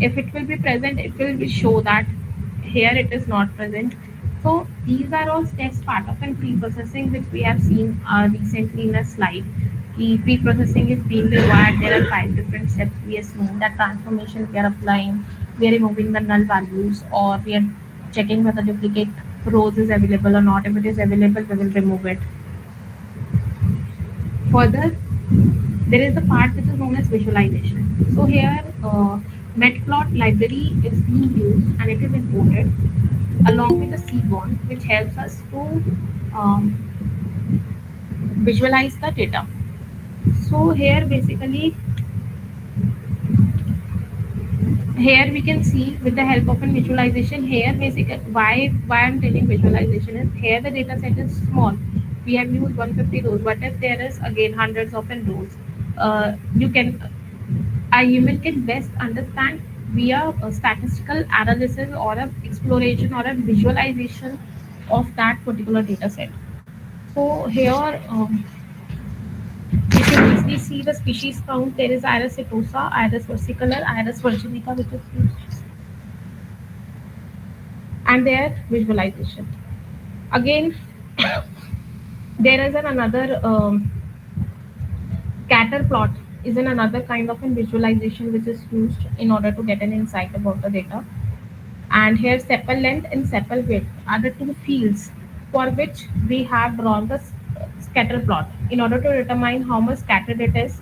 If it will be present, it will be show that here it is not present. So these are all steps part of in pre-processing which we have seen recently in a slide. The pre-processing is being required. There are five different steps we have seen. That transformation we are applying, we are removing the null values, or we are checking whether duplicate rows is available or not. If it is available, we will remove it. Further, there is the part which is known as visualization. So here, Matplot library is being used and it is imported along with the Seaborn, which helps us to um, visualize the data. So here basically, here we can see with the help of a visualization, here basically why I'm telling visualization is here the data set is small. We have used 150 rows. What if there is again hundreds of rows? You can a human can best understand via a statistical analysis or a exploration or a visualization of that particular data set. So here, you can easily see the species count. There is Iris setosa, Iris versicolor, Iris virginica, which is used, and their visualization. Again, there is another scatter plot is another kind of a visualization which is used in order to get an insight about the data. And here sepal length and sepal width are the two fields for which we have drawn the scatter plot in order to determine how much scattered it is,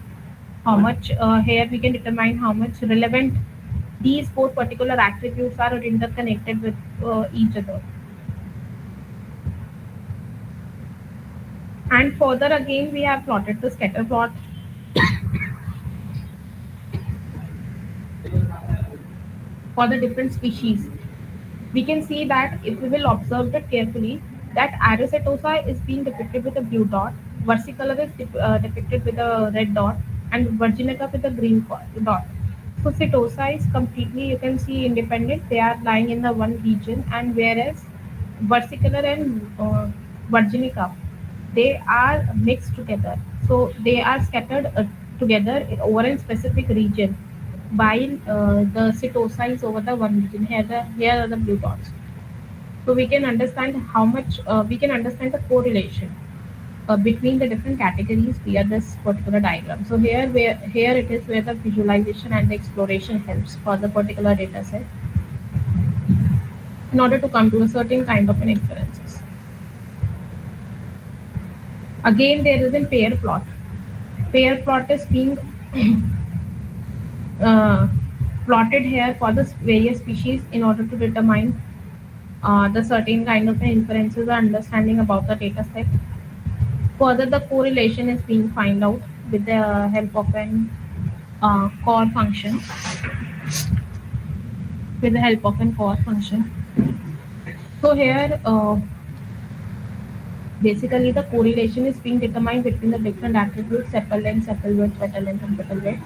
how much here we can determine how much relevant these four particular attributes are interconnected with each other. And further again we have plotted the scatter plot for the different species. We can see that if we will observe it carefully, that Arosetosa is being depicted with a blue dot, versicolor is depicted with a red dot, and Virginica with a green dot. So Setosa is completely, you can see, independent. They are lying in the one region, and whereas versicolor and Virginica, they are mixed together. So they are scattered together over a specific region, while the Setosa is over the one region. Here are the blue dots. So we can understand how much we can understand the correlation between the different categories via this particular diagram. So here it is where the visualization and the exploration helps for the particular data set in order to come to a certain kind of an inferences. Again, there is a pair plot. Pair plot is being uh, plotted here for the various species in order to determine the certain kind of inferences or understanding about the data set. Further, the correlation is being found out with the help of an core function. With the help of an core function. So here, basically the correlation is being determined between the different attributes: sepal length, sepal width, petal length, and petal width.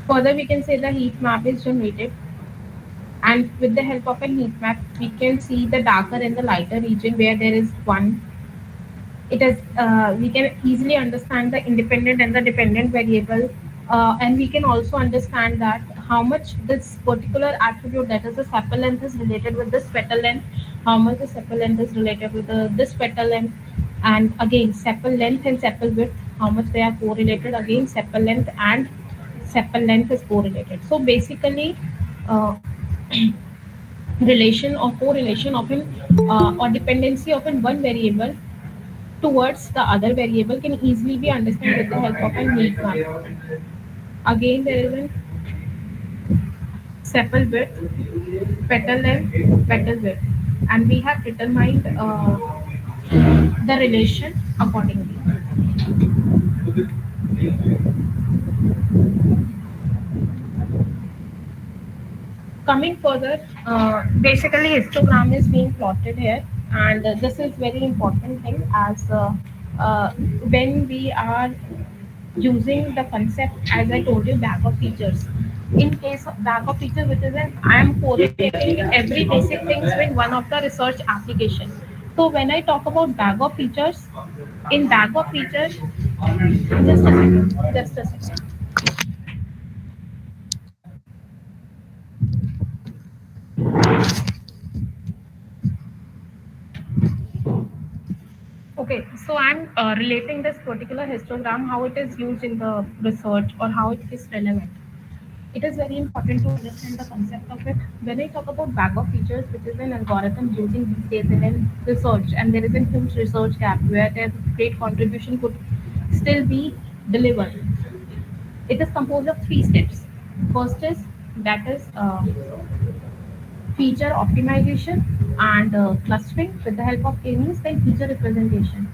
Further, we can say the heat map is generated, and with the help of a heat map, we can see the darker and the lighter region where there is one. It is we can easily understand the independent and the dependent variable, and we can also understand that how much this particular attribute, that is the sepal length, is related with this petal length, how much the sepal length is related with this petal length, and again sepal length and sepal width, how much they are correlated. Again, sepal length and sepal length is correlated. So basically, uh, relation or correlation of an or dependency of an one variable towards the other variable can easily be understood with the help of a heat map. Again, there is a sepal width, petal length, petal width, and we have determined the relation accordingly. Coming further, basically histogram is being plotted here, and this is very important thing as when we are using the concept, as I told you, bag of features. In case of bag of features, which is an I am correlating every basic things with one of the research application. So when I talk about bag of features, in bag of features, just a second. Okay, so I'm relating this particular histogram, how it is used in the research or how it is relevant. It is very important to understand the concept of it. When I talk about bag of features, which is an algorithm using these days in research, and there is a huge research gap where their great contribution could still be delivered. It is composed of three steps. First is that is feature optimization and clustering with the help of k-means, then feature representation.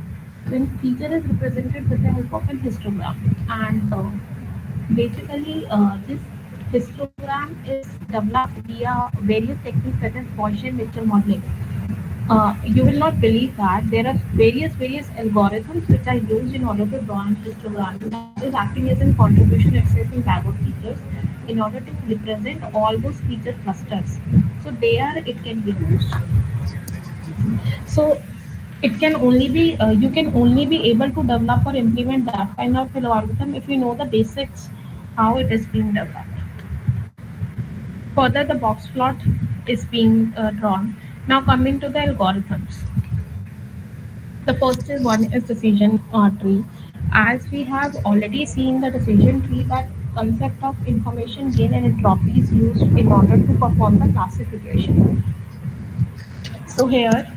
Then feature is represented with the help of an histogram, and basically this histogram is developed via various techniques such as Gaussian vector modeling. You will not believe that there are various algorithms which are used in order to draw an histogram. That is acting as a contribution accessing bag of features in order to represent all those feature clusters. So there it can be used. So it can only be you can only be able to develop or implement that kind of algorithm if you know the basics how it is being developed. Further, the box plot is being drawn. Now coming to the algorithms. The first is one is decision tree. As we have already seen the decision tree, that concept of information gain and entropy is used in order to perform the classification. So here,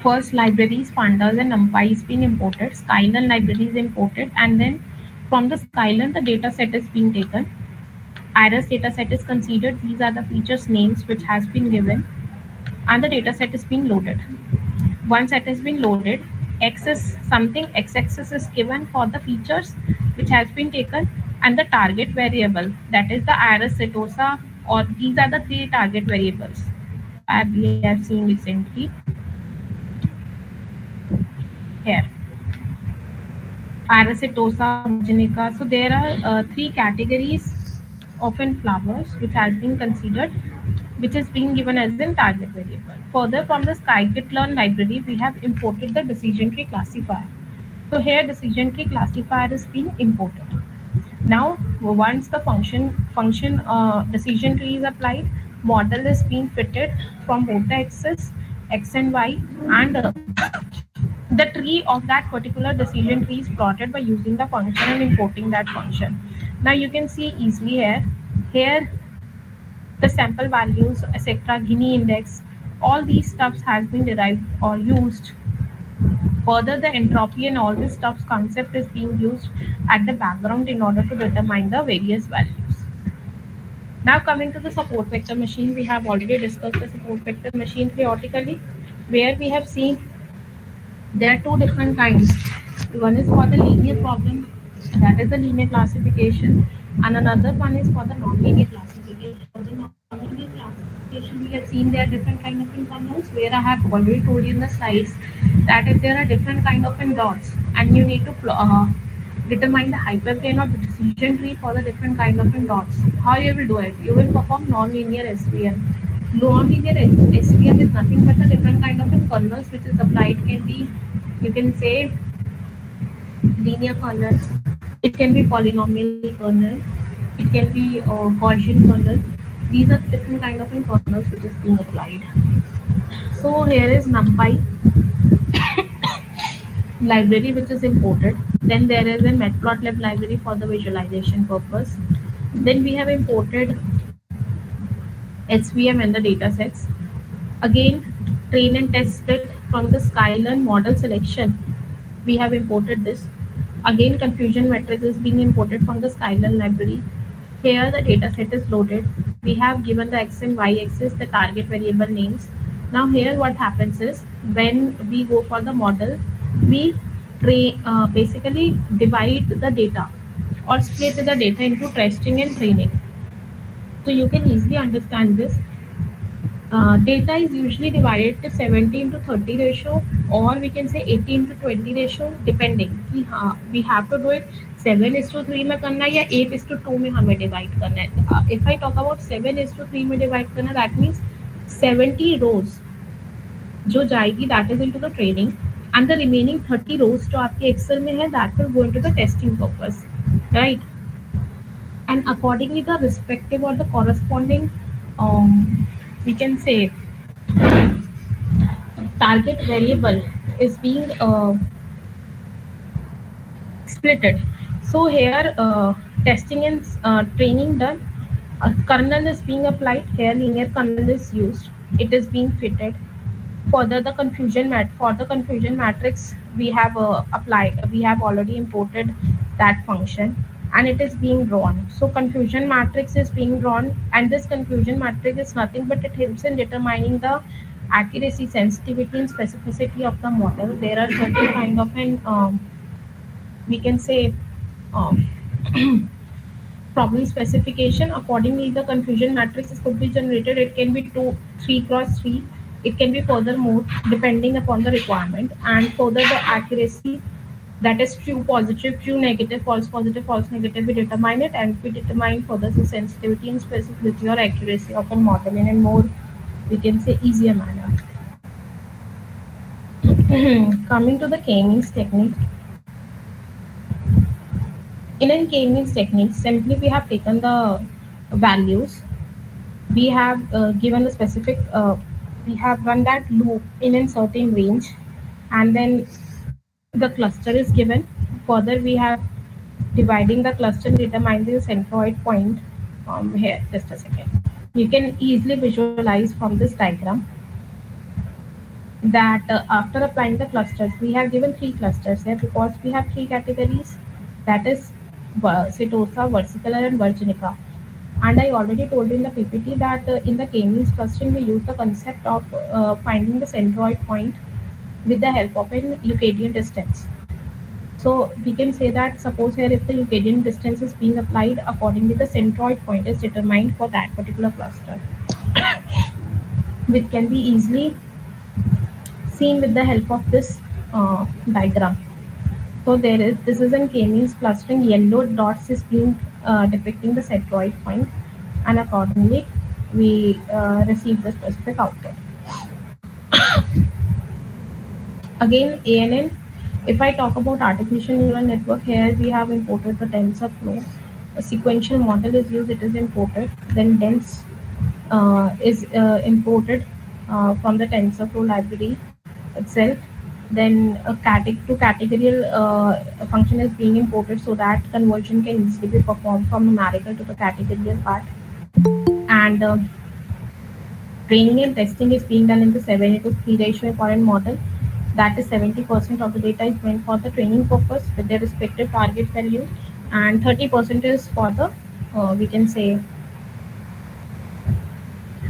first libraries, pandas and numpy is being imported, Skyline library is imported, and then from the Skyline the data set is being taken. Iris data set is considered, these are the features names which has been given, and the data set is being loaded. Once it has been loaded, x is something, x-axis is given for the features which has been taken, and the target variable, that is the iris setosa, or these are the three target variables that we have seen recently here. Iris setosa, marginica. So there are three categories of in flowers which has been considered, which is being given as in target variable. Further, from the scikit-learn library, we have imported the decision tree classifier. So here decision tree classifier is being imported. Now, once the function decision tree is applied, model is being fitted from both the axis, x and y, and the tree of that particular decision tree is plotted by using the function and importing that function. Now you can see easily here. Here the sample values, etc., Gini index, all these stuffs has been derived or used. Further, the entropy and all this stuffs concept is being used at the background in order to determine the various values. Now coming to the support vector machine, we have already discussed the support vector machine theoretically, where we have seen there are two different kinds. One is for the linear problem, that is the linear classification, and another one is for the non-linear classification. For the non-linear classification, we have seen there are different kind of kernels, where I have already told you in the slides that if there are different kind of dots, and you need to determine the hyperplane or the decision tree for the different kind of dots. How you will do it? You will perform non-linear SVM. Non-linear SVM is nothing but the different kind of kernels which is applied. Can be, you can say, linear kernel. It can be polynomial kernel. It can be Gaussian kernel. These are different kind of kernels which is being applied. So here is NumPy library which is imported. Then there is a matplotlib library for the visualization purpose. Then we have imported SVM and the data sets. Again, train and test it from the Skyline model selection. We have imported this. Again, confusion matrix is being imported from the Skyline library. Here the data set is loaded. We have given the x and y axis, the target variable names. Now here what happens is, when we go for the model, we basically divide the data or split the data into testing and training. So you can easily understand this. Data is usually divided to 70 into 30 ratio, or we can say 80 into 20 ratio, depending. We have to do it 7:3 में करना है या 8:2 में हमें divide करना है. If I talk about 7:3 में divide करना, that means 70 rows जो जाएगी, that is into the training, and the remaining 30 rows जो आपके Excel में है, that will go into the testing purpose, right? And accordingly, the respective or the corresponding, we can say, target variable is being splitted. So here testing and training done. Kernel is being applied. Here linear kernel is used. It is being fitted. Further, the for the confusion matrix we have applied. We have already imported that function, and it is being drawn. So confusion matrix is being drawn, and this confusion matrix is nothing but it helps in determining the accuracy, sensitivity, and specificity of the model. There are certain kind of an we can say um, problem specification. Accordingly, the confusion matrices could be generated. It can be 3 cross 3. It can be further more depending upon the requirement, and further the accuracy, that is true positive, true negative, false positive, false negative. We determine it, and we determine further the sensitivity and specificity or accuracy of a model in a more, we can say, easier manner. Coming to the k-means technique. In a k-means technique, simply we have taken the values, we have given the specific, we have run that loop in a certain range, and then the cluster is given. Further, we have dividing the cluster and determining the centroid point. Here, just a second. You can easily visualize from this diagram that after applying the clusters, we have given 3 clusters here because we have 3 categories, that is Setosa, versicolor, and virginica. And I already told you in the PPT that in the k-means clustering, we use the concept of finding the centroid point with the help of an Euclidean distance. So we can say that suppose here if the Euclidean distance is being applied, accordingly the centroid point is determined for that particular cluster, which can be easily seen with the help of this diagram. So this is in k-means clustering. Yellow dots is being depicting the centroid point, and accordingly we receive the specific output. Again, ANN. If I talk about artificial neural network, here we have imported the TensorFlow. A sequential model is used. It is imported. Then dense is imported from the TensorFlow library itself. Then a categorical function is being imported so that conversion can easily be performed from numerical to the categorical part. And training and testing is being done in the 7:3 ratio for a model. That is 70% of the data is meant for the training purpose with their respective target value, and 30% is for the we can say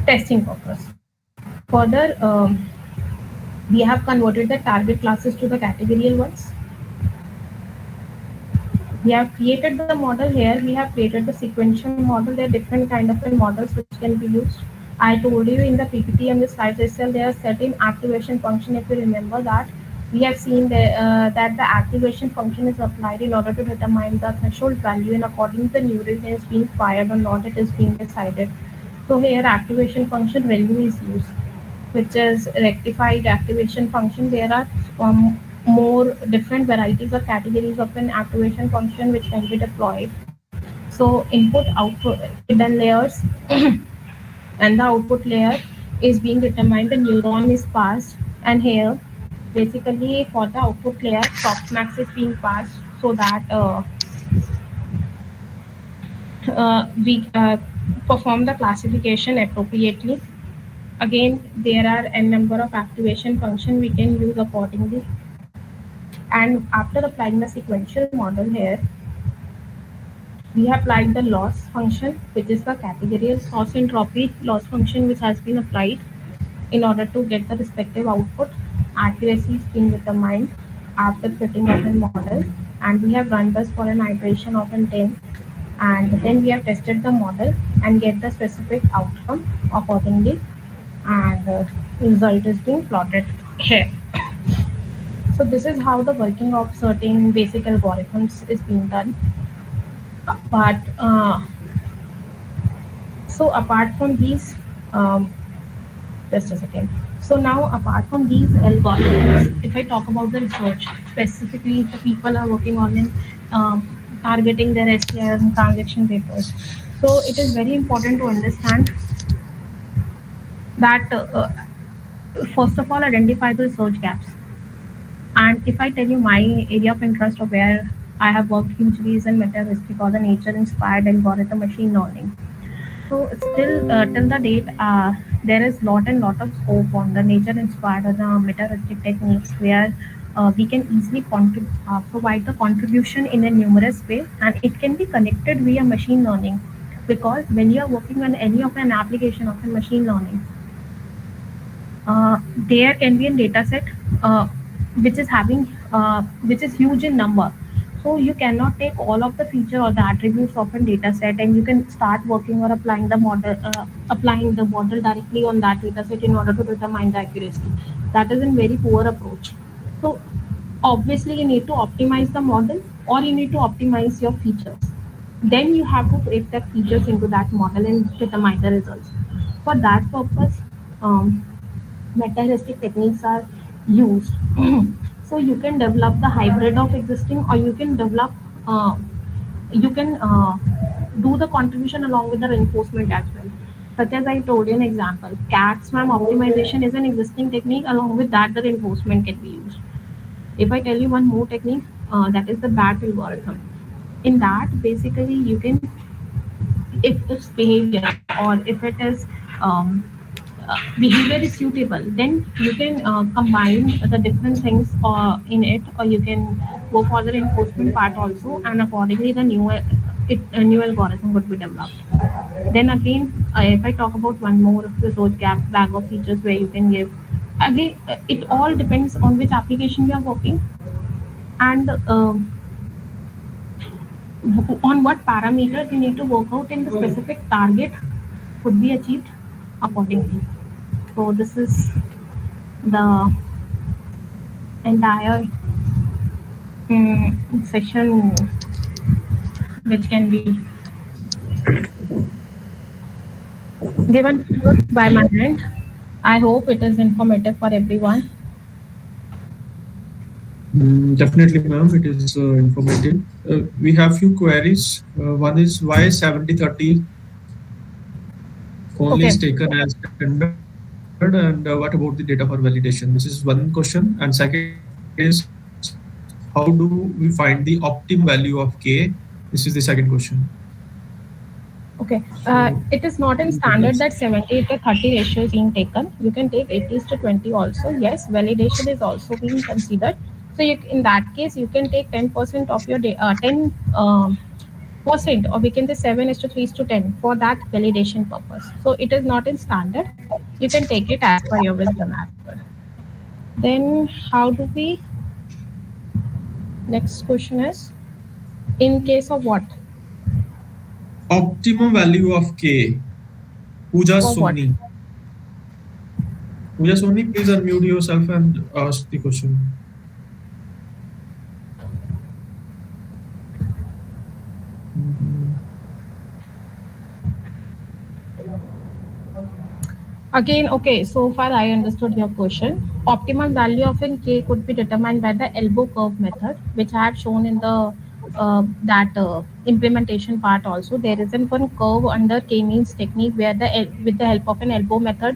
testing purpose. Further, we have converted the target classes to the categorical ones. We have created the model. Here we have created the sequential model. There are different kind of models which can be used. I told you in the PPT and the slides itself there are certain activation function. If you remember that, we have seen that the activation function is applied in order to determine the threshold value, and according to the neuron is being fired or not, it is being decided. So here activation function value is used, which is rectified activation function. There are more different varieties or categories of an activation function which can be deployed. So input output hidden layers and the output layer is being determined. The neuron is passed, and here basically for the output layer softmax is being passed so that we perform the classification appropriately. Again, there are a number of activation function we can use accordingly. And after applying the sequential model here, we have applied the loss function, which is the categorical source entropy loss function, which has been applied in order to get the respective output. Accuracy is being determined after fitting of the model, and we have run this for an iteration of 10, and then we have tested the model and get the specific outcome accordingly, and the result is being plotted here. So this is how the working of certain basic algorithms is being done. But so apart from these, just a second. So now apart from these algorithms, if I talk about the research, specifically the people are working on in targeting their STIs and transaction papers. So it is very important to understand that first of all identify the research gaps. And if I tell you my area of interest of where I have worked hugely is in materialistic or the nature-inspired algorithm machine learning. So still till the date, there is lot of scope on the nature-inspired or the materialistic techniques where we can easily provide the contribution in a numerous way, and it can be connected via machine learning. Because when you are working on any of an application of a machine learning, there can be a data set uh, which is having which is huge in number. So you cannot take all of the feature or the attributes of a data set and you can start working or applying the model directly on that data set in order to determine the accuracy. That is a very poor approach. So obviously you need to optimize the model or you need to optimize your features. Then you have to take the features into that model and determine the results. For that purpose, um, materialistic techniques are used. So you can develop the hybrid of existing, or you can develop, you can do the contribution along with the reinforcement as well. Such as I told you an example, cat swarm optimization is an existing technique. Along with that, the reinforcement can be used. If I tell you one more technique, that is the BAT algorithm. In that, basically, you can, if its behavior or if it is behavior is suitable, then you can combine the different things in it, or you can go for the enforcement part also, and accordingly the a new algorithm would be developed. Then again, if I talk about one more resource bag of features where you can give, again, it all depends on which application you are working, and on what parameters you need to work out in the specific target could be achieved accordingly. So this is the entire session which can be given by my hand. I hope it is informative for everyone. Definitely, ma'am, it is informative. We have few queries. One is why 70/30 only is Okay. taken as standard, and what about the data for validation? This is one question. And second is, how do we find the optimum value of K? This is the second question. Okay. So, It is not in yes. standard that 70/30 ratio is being taken. You can take 80/20 also. Yes, validation is also being considered. So in that case, you can take 10% of your 10%, or we can say 7:3:10 for that validation purpose. So it is not in standard. You can take it as per your wisdom as well. Then how do we? Next question is, in case of what? Optimum value of K. Pooja For what? Soni. Pooja Soni, please unmute yourself and ask the question. Again, okay, so far I understood your question. Optimal value of in K could be determined by the elbow curve method, which I have shown in the that implementation part also. There isn't one curve under K-means technique where with the help of an elbow method,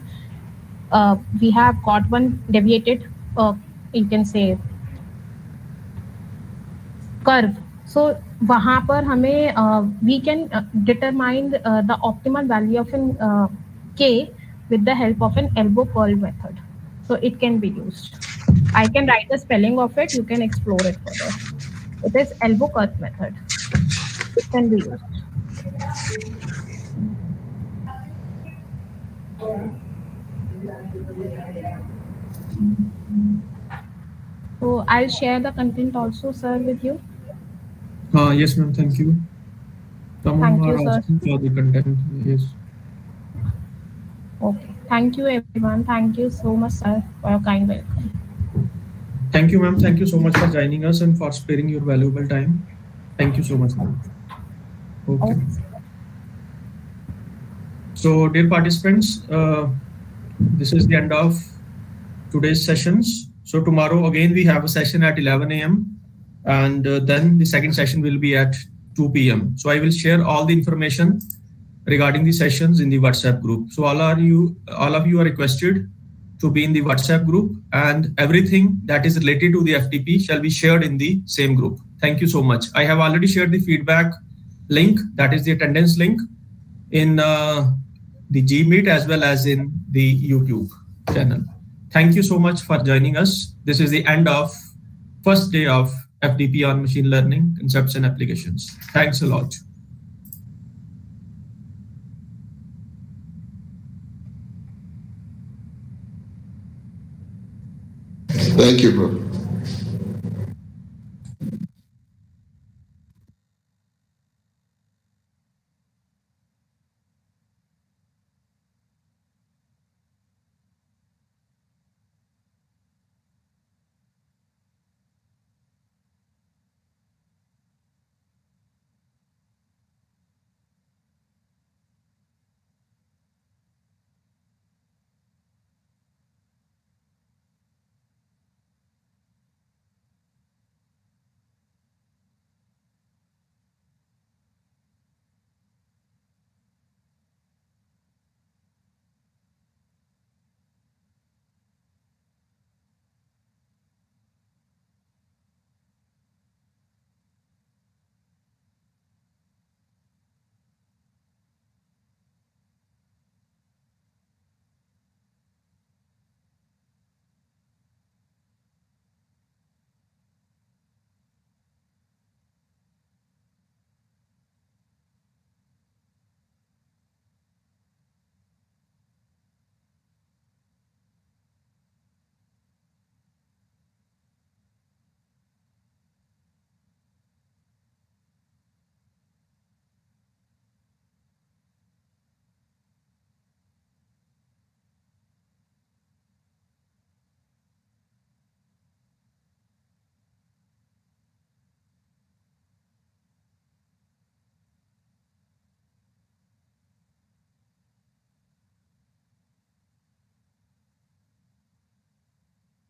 we have got one deviated, you can say, curve. So वहाँ पर हमें we can determine the optimal value of an K with the help of an elbow curl method. So it can be used. I can write the spelling of it. You can explore it further. It is elbow curve method. It can be used. So I'll share the content also, sir, with you. Yes, ma'am. Thank you. Someone Thank you, are sir. asking for the content. Yes. Okay. Thank you, everyone. Thank you so much, sir, for your kind welcome. Thank you, ma'am. Thank you so much for joining us and for sparing your valuable time. Thank you so much, ma'am. Okay. Okay. So, dear participants, this is the end of today's sessions. So tomorrow again we have a session at 11 a.m. and then the second session will be at 2 p.m. So I will share all the information regarding the sessions in the WhatsApp group. So all of you are requested to be in the WhatsApp group, and everything that is related to the FDP shall be shared in the same group. Thank you so much. I have already shared the feedback link, that is the attendance link, in the Gmeet as well as in the YouTube channel. Thank you so much for joining us. This is the end of first day of FDP on machine learning concepts and applications. Thanks a lot. Thank you, bro.